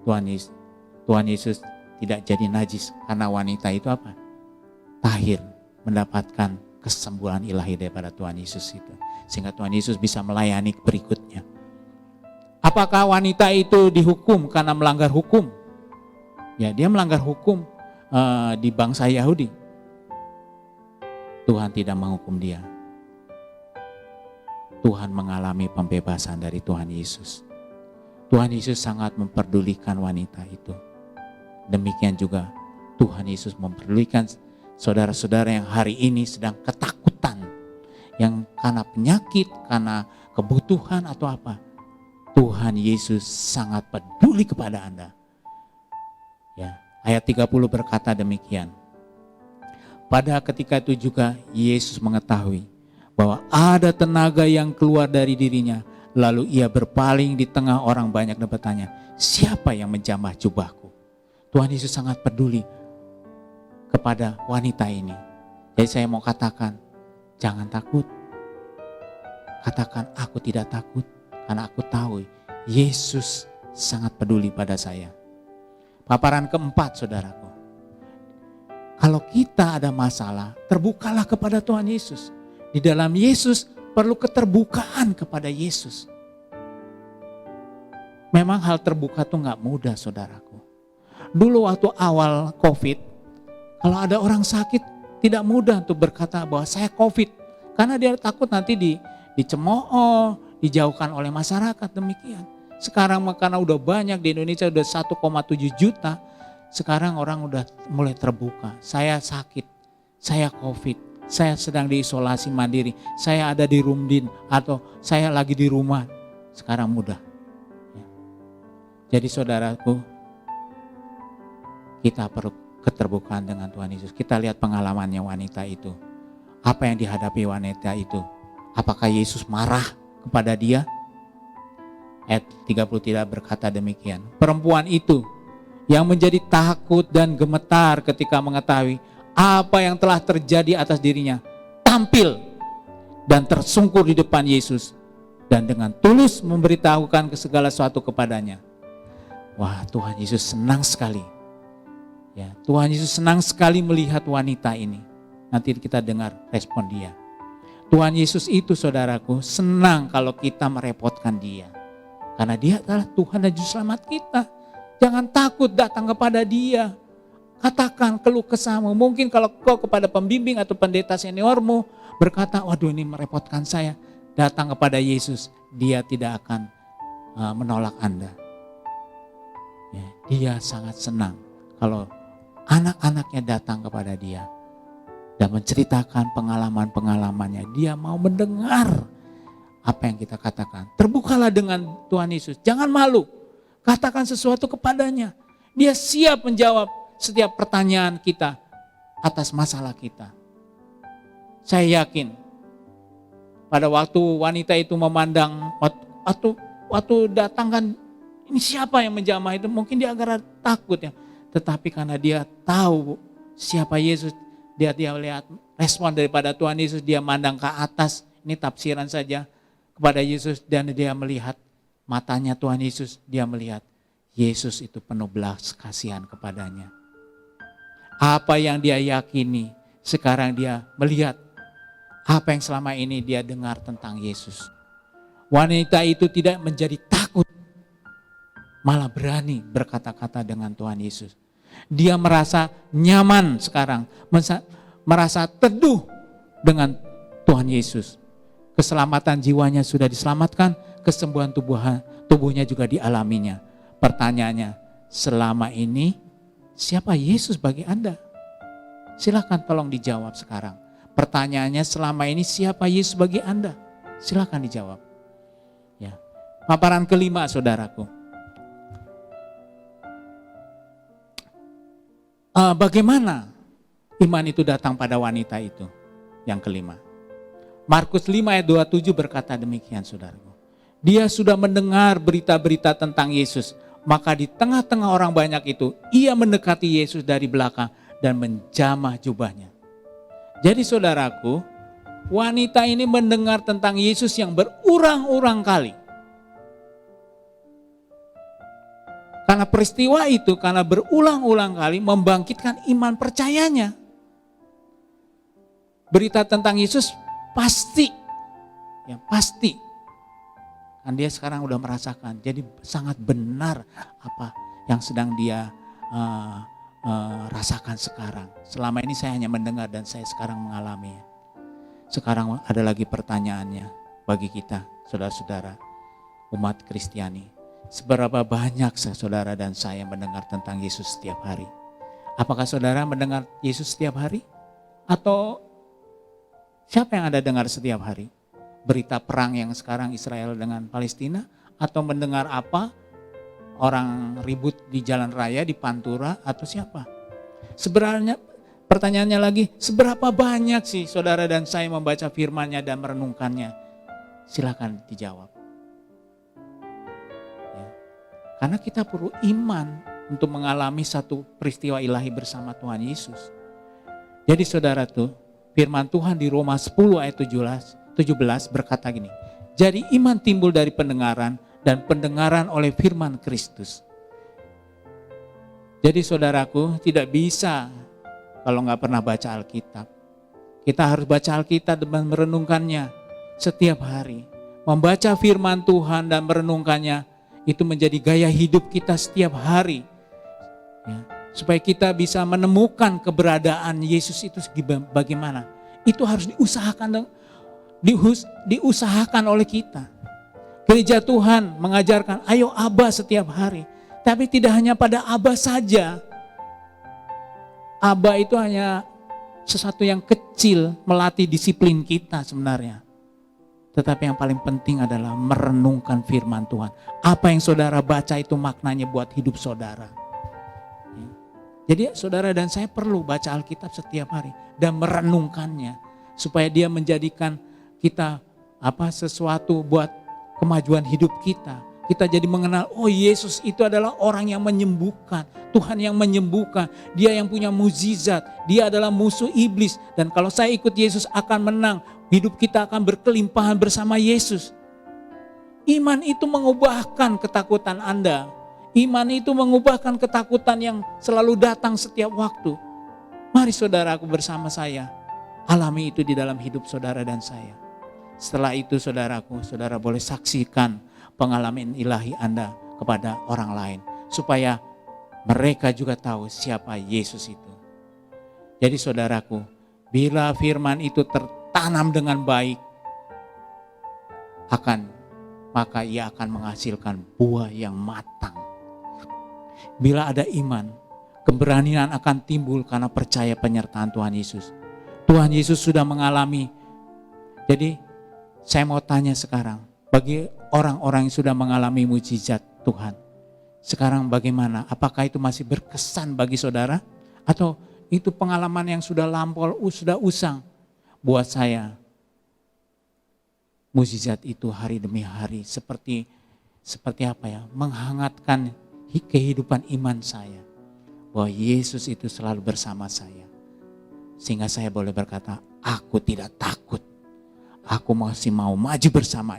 Tuhan Yesus tidak jadi najis karena wanita itu apa? Tahir, mendapatkan kesembuhan ilahi daripada Tuhan Yesus itu. Sehingga Tuhan Yesus bisa melayani berikutnya. Apakah wanita itu dihukum karena melanggar hukum? Ya, dia melanggar hukum di bangsa Yahudi. Tuhan tidak menghukum dia. Tuhan mengalami pembebasan dari Tuhan Yesus. Tuhan Yesus sangat memperdulikan wanita itu. Demikian juga Tuhan Yesus memperdulikan saudara-saudara yang hari ini sedang ketakutan. Yang karena penyakit, karena kebutuhan atau apa. Tuhan Yesus sangat peduli kepada Anda. Ya, ayat 30 berkata demikian. Pada ketika itu juga Yesus mengetahui bahwa ada tenaga yang keluar dari dirinya. Lalu ia berpaling di tengah orang banyak dan bertanya, siapa yang menjamah jubahku? Tuhan Yesus sangat peduli kepada wanita ini. Jadi saya mau katakan, jangan takut. Katakan, aku tidak takut. Karena aku tahu Yesus sangat peduli pada saya. Paparan keempat, saudaraku. Kalau kita ada masalah, terbukalah kepada Tuhan Yesus. Di dalam Yesus perlu keterbukaan kepada Yesus. Memang hal terbuka tuh gak mudah, saudaraku. Dulu waktu awal COVID, kalau ada orang sakit, tidak mudah untuk berkata bahwa saya COVID. Karena dia takut nanti dicemooh, dijauhkan oleh masyarakat, demikian. Sekarang karena udah banyak di Indonesia, udah 1,7 juta, sekarang orang udah mulai terbuka. Saya sakit, saya COVID, saya sedang diisolasi mandiri, saya ada di Rumdin, atau saya lagi di rumah. Sekarang mudah. Jadi saudaraku, kita perlu keterbukaan dengan Tuhan Yesus. Kita lihat pengalamannya wanita itu. Apa yang dihadapi wanita itu? Apakah Yesus marah kepada dia? Ayat 30 tidak berkata demikian. Perempuan itu yang menjadi takut dan gemetar ketika mengetahui apa yang telah terjadi atas dirinya, tampil dan tersungkur di depan Yesus dan dengan tulus memberitahukan segala sesuatu kepadanya. Wah, Tuhan Yesus senang sekali. Ya, Tuhan Yesus senang sekali melihat wanita ini. Nanti kita dengar respon dia. Tuhan Yesus itu, saudaraku, senang kalau kita merepotkan dia. Karena dia adalah Tuhan dan Juru Selamat kita. Jangan takut datang kepada dia. Katakan keluh kesahmu. Mungkin kalau kau kepada pembimbing atau pendeta seniormu berkata, waduh ini merepotkan saya. Datang kepada Yesus, dia tidak akan menolak Anda. Ya, dia sangat senang kalau anak-anaknya datang kepada dia dan menceritakan pengalaman-pengalamannya. Dia mau mendengar apa yang kita katakan. Terbukalah dengan Tuhan Yesus. Jangan malu. Katakan sesuatu kepadanya. Dia siap menjawab setiap pertanyaan kita atas masalah kita. Saya yakin pada waktu wanita itu memandang, waktu datang kan, ini siapa yang menjamah itu? Mungkin dia agak takut ya. Tetapi karena dia tahu siapa Yesus, dia lihat respon daripada Tuhan Yesus, dia mandang ke atas. Ini tafsiran saja kepada Yesus dan dia melihat matanya Tuhan Yesus, dia melihat Yesus itu penuh belas kasihan kepadanya. Apa yang dia yakini, sekarang dia melihat apa yang selama ini dia dengar tentang Yesus. Wanita itu tidak menjadi takut, malah berani berkata-kata dengan Tuhan Yesus. Dia merasa nyaman sekarang, merasa teduh dengan Tuhan Yesus. Keselamatan jiwanya sudah diselamatkan, kesembuhan tubuhnya juga dialaminya. Pertanyaannya, selama ini siapa Yesus bagi Anda? Silakan tolong dijawab sekarang. Pertanyaannya, selama ini siapa Yesus bagi Anda? Silakan dijawab. Ya. Paparan kelima, saudaraku. Bagaimana iman itu datang pada wanita itu? Yang kelima. Markus 5 ayat 27 berkata demikian, saudaraku. Dia sudah mendengar berita-berita tentang Yesus. Maka di tengah-tengah orang banyak itu, ia mendekati Yesus dari belakang dan menjamah jubahnya. Jadi saudaraku, wanita ini mendengar tentang Yesus yang berurang-urang kali. Karena peristiwa itu, karena berulang-ulang kali membangkitkan iman percayanya. Berita tentang Yesus pasti, ya pasti. Kan dia sekarang udah merasakan, jadi sangat benar apa yang sedang dia rasakan sekarang. Selama ini saya hanya mendengar dan saya sekarang mengalami. Sekarang ada lagi pertanyaannya bagi kita, saudara-saudara, umat Kristiani. Seberapa banyak saudara dan saya mendengar tentang Yesus setiap hari? Apakah saudara mendengar Yesus setiap hari? Atau siapa yang Anda dengar setiap hari? Berita perang yang sekarang Israel dengan Palestina, atau mendengar apa orang ribut di jalan raya di Pantura, atau siapa? Sebenarnya pertanyaannya lagi, seberapa banyak sih saudara dan saya membaca firman-Nya dan merenungkannya? Silakan dijawab. Ya. Karena kita perlu iman untuk mengalami satu peristiwa ilahi bersama Tuhan Yesus. Jadi saudara tuh, firman Tuhan di Roma 10 ayat 17 berkata gini, Jadi iman timbul dari pendengaran, dan pendengaran oleh firman Kristus. Jadi saudaraku, tidak bisa kalau nggak pernah baca Alkitab. Kita harus baca Alkitab dan merenungkannya setiap hari. Membaca firman Tuhan dan merenungkannya, itu menjadi gaya hidup kita setiap hari. Ya, supaya kita bisa menemukan keberadaan Yesus itu bagaimana. Itu harus diusahakan oleh kita. Gereja Tuhan mengajarkan, ayo Aba setiap hari. Tapi tidak hanya pada Aba saja. Aba itu hanya sesuatu yang kecil, melatih disiplin kita sebenarnya. Tetapi yang paling penting adalah merenungkan firman Tuhan. Apa yang saudara baca itu maknanya buat hidup saudara. Jadi saudara dan saya perlu baca Alkitab setiap hari dan merenungkannya. Supaya dia menjadikan kita sesuatu buat kemajuan hidup kita. Kita jadi mengenal, oh Yesus itu adalah orang yang menyembuhkan. Tuhan yang menyembuhkan. Dia yang punya mukjizat. Dia adalah musuh iblis. Dan kalau saya ikut Yesus akan menang. Hidup kita akan berkelimpahan bersama Yesus. Iman itu mengubahkan ketakutan Anda. Iman itu mengubahkan ketakutan yang selalu datang setiap waktu. Mari saudaraku bersama saya. Alami itu di dalam hidup saudara dan saya. Setelah itu saudaraku, saudara boleh saksikan pengalaman ilahi Anda kepada orang lain. Supaya mereka juga tahu siapa Yesus itu. Jadi saudaraku, bila firman itu tertanam dengan baik, maka ia akan menghasilkan buah yang matang. Bila ada iman, keberanian akan timbul karena percaya penyertaan Tuhan Yesus. Tuhan Yesus sudah mengalami. Jadi saya mau tanya sekarang, bagi orang-orang yang sudah mengalami mukjizat Tuhan, sekarang bagaimana? Apakah itu masih berkesan bagi saudara? Atau itu pengalaman yang sudah lampau, sudah usang? Buat saya, mukjizat itu hari demi hari seperti menghangatkan kehidupan iman saya. Bahwa Yesus itu selalu bersama saya. Sehingga saya boleh berkata, aku tidak takut. Aku masih mau maju bersama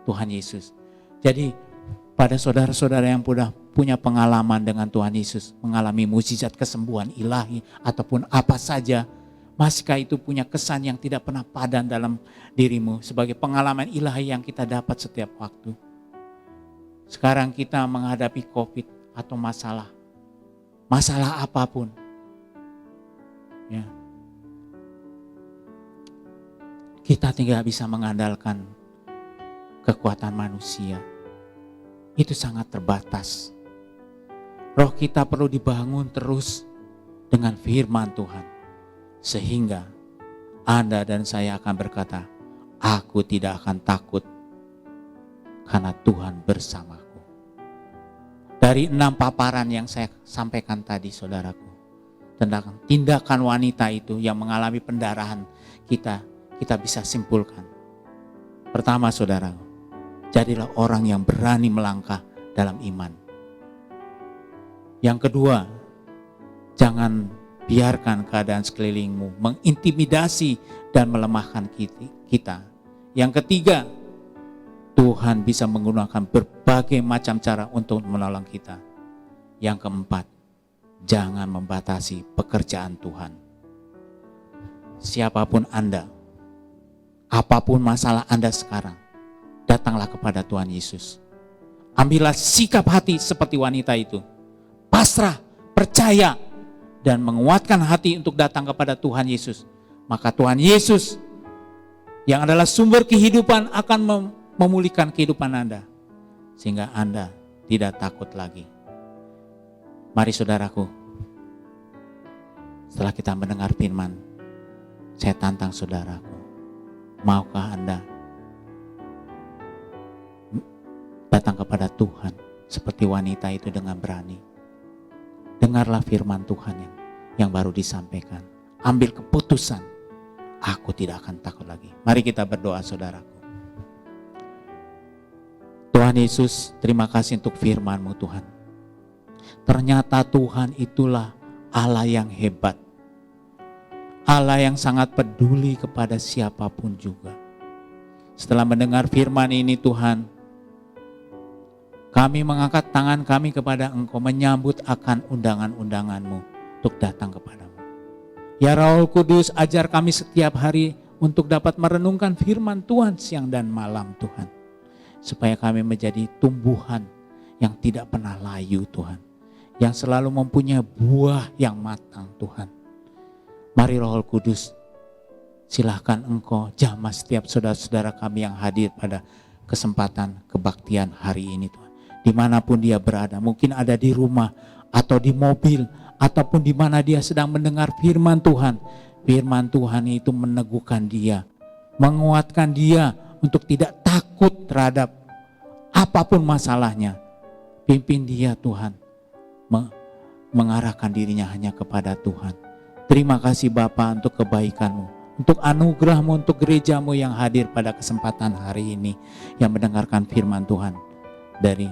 Tuhan Yesus. Jadi pada saudara-saudara yang sudah punya pengalaman dengan Tuhan Yesus, mengalami mukjizat kesembuhan ilahi ataupun apa saja, masihkah itu punya kesan yang tidak pernah padam dalam dirimu sebagai pengalaman ilahi yang kita dapat setiap waktu? Sekarang kita menghadapi COVID atau masalah apapun, ya, kita tidak bisa mengandalkan kekuatan manusia. Itu sangat terbatas. Roh kita perlu dibangun terus dengan firman Tuhan. Sehingga Anda dan saya akan berkata, aku tidak akan takut karena Tuhan bersamaku. Dari 6 paparan yang saya sampaikan tadi saudaraku, tentang tindakan wanita itu yang mengalami pendarahan, kita bisa simpulkan. Pertama saudara, jadilah orang yang berani melangkah dalam iman. Yang kedua, jangan biarkan keadaan sekelilingmu mengintimidasi dan melemahkan kita. Yang ketiga, Tuhan bisa menggunakan berbagai macam cara untuk menolong kita. Yang keempat, jangan membatasi pekerjaan Tuhan. Siapapun Anda, apapun masalah Anda sekarang, datanglah kepada Tuhan Yesus. Ambillah sikap hati seperti wanita itu. Pasrah, percaya, dan menguatkan hati untuk datang kepada Tuhan Yesus. Maka Tuhan Yesus yang adalah sumber kehidupan akan memulihkan kehidupan Anda. Sehingga Anda tidak takut lagi. Mari saudaraku, setelah kita mendengar firman, saya tantang saudaraku. Maukah Anda datang kepada Tuhan seperti wanita itu dengan berani? Dengarlah firman Tuhan yang baru disampaikan. Ambil keputusan. Aku tidak akan takut lagi. Mari kita berdoa saudaraku. Tuhan Yesus, terima kasih untuk firman-Mu Tuhan. Ternyata Tuhan itulah Allah yang hebat. Allah yang sangat peduli kepada siapapun juga. Setelah mendengar firman ini Tuhan, kami mengangkat tangan kami kepada Engkau, menyambut akan undangan-undangan-Mu untuk datang kepadamu. Ya Roh Kudus, ajar kami setiap hari untuk dapat merenungkan firman Tuhan siang dan malam Tuhan. Supaya kami menjadi tumbuhan yang tidak pernah layu Tuhan. Yang selalu mempunyai buah yang matang Tuhan. Mari Roh Kudus, silahkan Engkau jamah setiap saudara-saudara kami yang hadir pada kesempatan kebaktian hari ini Tuhan. Dimanapun dia berada, mungkin ada di rumah atau di mobil, ataupun di mana dia sedang mendengar firman Tuhan. Firman Tuhan itu meneguhkan dia, menguatkan dia untuk tidak takut terhadap apapun masalahnya. Pimpin dia Tuhan, mengarahkan dirinya hanya kepada Tuhan. Terima kasih Bapa untuk kebaikan-Mu, untuk anugerah-Mu, untuk gereja-Mu yang hadir pada kesempatan hari ini, yang mendengarkan firman Tuhan dari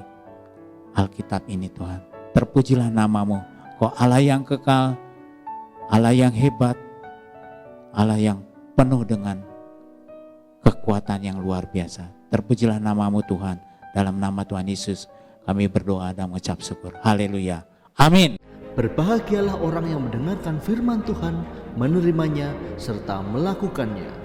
Alkitab ini Tuhan. Terpujilah nama-Mu, Kau Allah yang kekal, Allah yang hebat, Allah yang penuh dengan kekuatan yang luar biasa. Terpujilah nama-Mu Tuhan. Dalam nama Tuhan Yesus kami berdoa dan mengucap syukur. Haleluya. Amin. Berbahagialah orang yang mendengarkan firman Tuhan, menerimanya, serta melakukannya.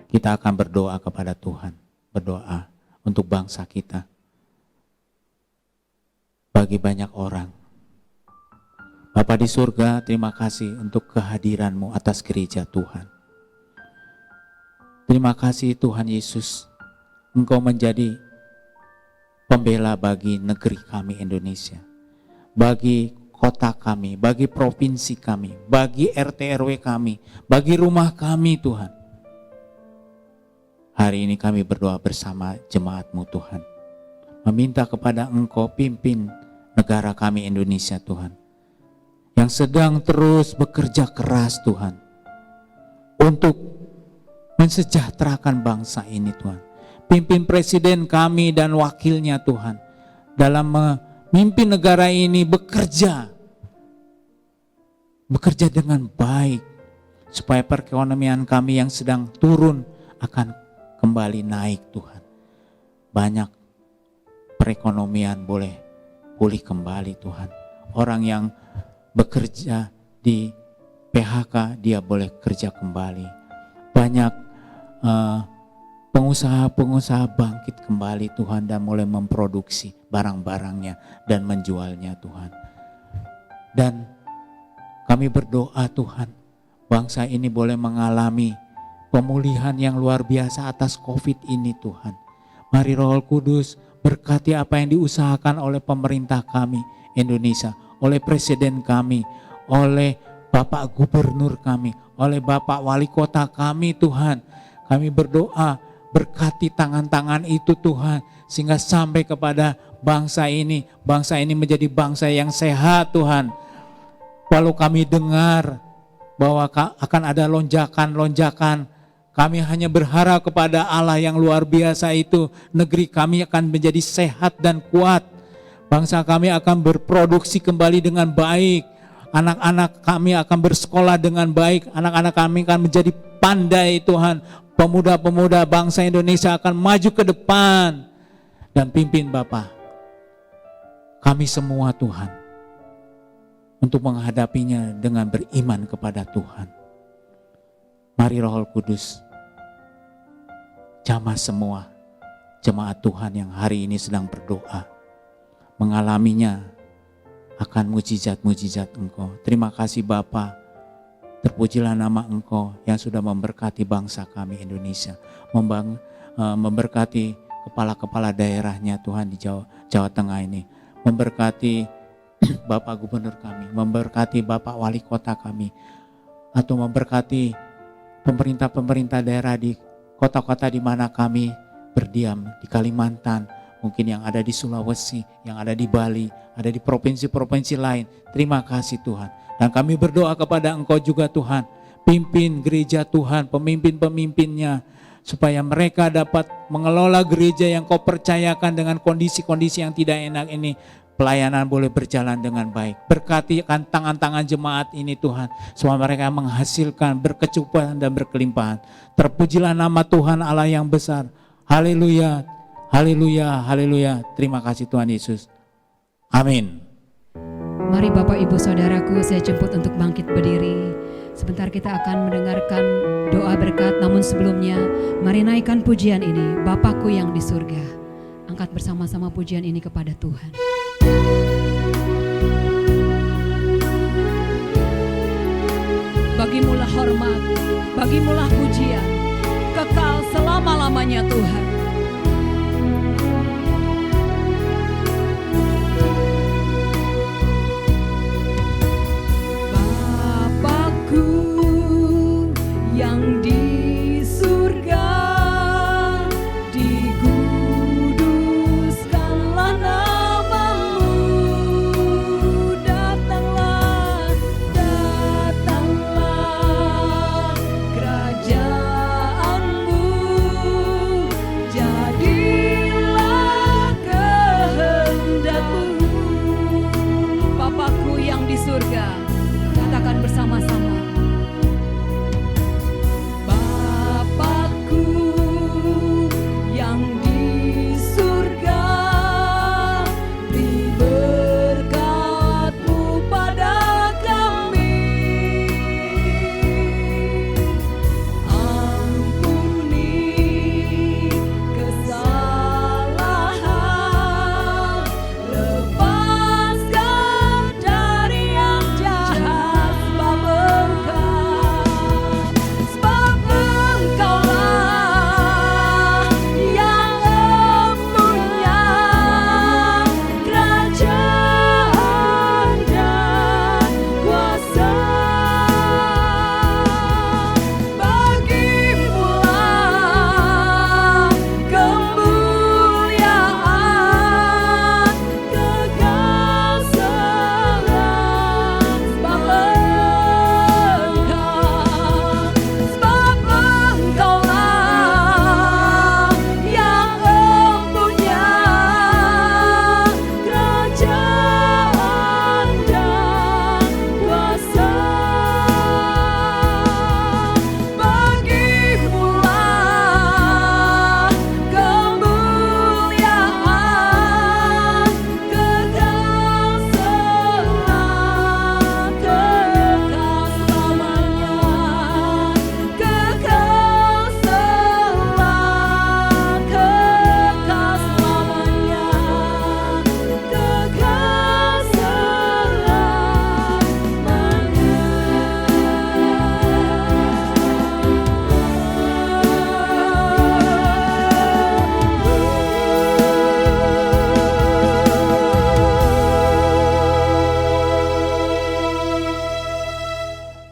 Kita akan berdoa kepada Tuhan, berdoa untuk bangsa kita. Bagi banyak orang, Bapa di surga, terima kasih untuk kehadiran-Mu atas gereja Tuhan. Terima kasih Tuhan Yesus, Engkau menjadi pembela bagi negeri kami Indonesia, bagi kota kami, bagi provinsi kami, bagi RT RW kami, bagi rumah kami Tuhan. Hari ini kami berdoa bersama jemaat-Mu Tuhan, meminta kepada Engkau pimpin negara kami Indonesia Tuhan, yang sedang terus bekerja keras Tuhan, untuk mensejahterakan bangsa ini Tuhan. Pimpin presiden kami dan wakilnya Tuhan, dalam memimpin negara ini bekerja dengan baik, supaya perekonomian kami yang sedang turun akan kembali naik Tuhan. Banyak perekonomian boleh pulih kembali Tuhan. Orang yang bekerja di PHK dia boleh kerja kembali. Banyak pengusaha-pengusaha bangkit kembali Tuhan dan mulai memproduksi barang-barangnya dan menjualnya Tuhan. Dan kami berdoa Tuhan, bangsa ini boleh mengalami pemulihan yang luar biasa atas COVID ini Tuhan. Mari Roh Kudus berkati apa yang diusahakan oleh pemerintah kami Indonesia, oleh presiden kami, oleh Bapak Gubernur kami, oleh Bapak Wali Kota kami Tuhan. Kami berdoa berkati tangan-tangan itu Tuhan, sehingga sampai kepada bangsa ini menjadi bangsa yang sehat Tuhan. Walau kami dengar bahwa akan ada lonjakan-lonjakan, kami hanya berharap kepada Allah yang luar biasa itu, negeri kami akan menjadi sehat dan kuat. Bangsa kami akan berproduksi kembali dengan baik. Anak-anak kami akan bersekolah dengan baik. Anak-anak kami akan menjadi pandai Tuhan. Pemuda-pemuda bangsa Indonesia akan maju ke depan. Dan pimpin Bapa kami semua Tuhan, untuk menghadapinya dengan beriman kepada Tuhan. Mari Roh Kudus jamah semua jemaat Tuhan yang hari ini sedang berdoa, mengalaminya akan mujizat-mujizat Engkau. Terima kasih Bapa. Terpujilah nama Engkau yang sudah memberkati bangsa kami Indonesia, memberkati kepala-kepala daerahnya Tuhan di Jawa Tengah ini, memberkati Bapak Gubernur kami, memberkati Bapak Wali Kota kami, atau memberkati pemerintah-pemerintah daerah di kota-kota di mana kami berdiam, di Kalimantan, mungkin yang ada di Sulawesi, yang ada di Bali, ada di provinsi-provinsi lain. Terima kasih Tuhan. Dan kami berdoa kepada Engkau juga Tuhan, pimpin gereja Tuhan, pemimpin-pemimpinnya, supaya mereka dapat mengelola gereja yang Kau percayakan dengan kondisi-kondisi yang tidak enak ini. Pelayanan boleh berjalan dengan baik. Berkatikan tangan-tangan jemaat ini Tuhan, supaya mereka menghasilkan berkecukupan dan berkelimpahan. Terpujilah nama Tuhan Allah yang besar. Haleluya, haleluya, haleluya. Terima kasih Tuhan Yesus. Amin. Mari Bapak Ibu Saudaraku, saya jemput untuk bangkit berdiri. Sebentar kita akan mendengarkan doa berkat, namun sebelumnya mari naikkan pujian ini, Bapakku yang di surga. Angkat bersama-sama pujian ini kepada Tuhan. Bagimulah hormat, bagimulah pujian, kekal selama-lamanya Tuhan. Yang di surga, diguduskanlah namamu, datanglah, datanglah kerajaanmu,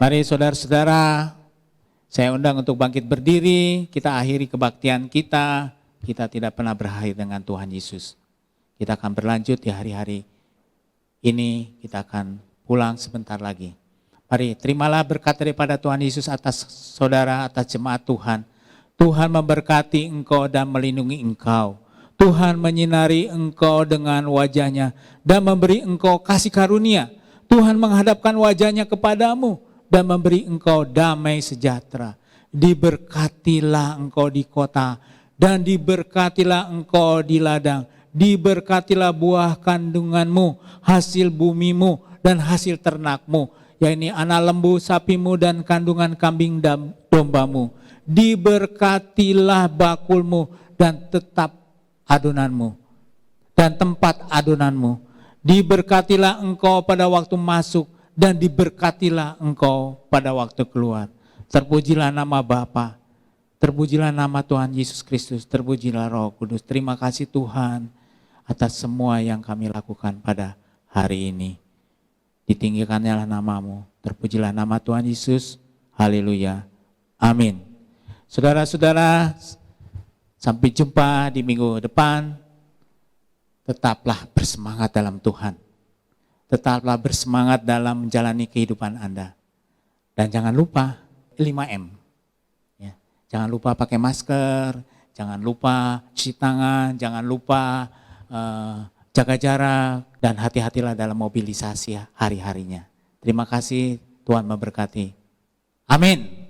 Mari saudara-saudara, saya undang untuk bangkit berdiri, kita akhiri kebaktian kita. Kita tidak pernah berakhir dengan Tuhan Yesus. Kita akan berlanjut di hari-hari ini, kita akan pulang sebentar lagi. Mari terimalah berkat daripada Tuhan Yesus atas saudara, atas jemaat Tuhan. Tuhan memberkati engkau dan melindungi engkau. Tuhan menyinari engkau dengan wajahnya dan memberi engkau kasih karunia. Tuhan menghadapkan wajahnya kepadamu dan memberi engkau damai sejahtera. Diberkatilah engkau di kota dan diberkatilah engkau di ladang. Diberkatilah buah kandunganmu, hasil bumimu dan hasil ternakmu, yakni anak lembu sapimu dan kandungan kambing dan dombamu. Diberkatilah bakulmu dan tetap adonanmu dan tempat adonanmu. Diberkatilah engkau pada waktu masuk dan diberkatilah engkau pada waktu keluar. Terpujilah nama Bapa, terpujilah nama Tuhan Yesus Kristus, terpujilah Roh Kudus. Terima kasih Tuhan atas semua yang kami lakukan pada hari ini. Ditinggikannya namamu, terpujilah nama Tuhan Yesus. Haleluya. Amin. Saudara-saudara, sampai jumpa di minggu depan. Tetaplah bersemangat dalam Tuhan. Tetaplah bersemangat dalam menjalani kehidupan Anda. Dan jangan lupa 5M. Ya. Jangan lupa pakai masker, jangan lupa cuci tangan, jangan lupa jaga jarak, dan hati-hatilah dalam mobilisasi hari-harinya. Terima kasih, Tuhan memberkati. Amin.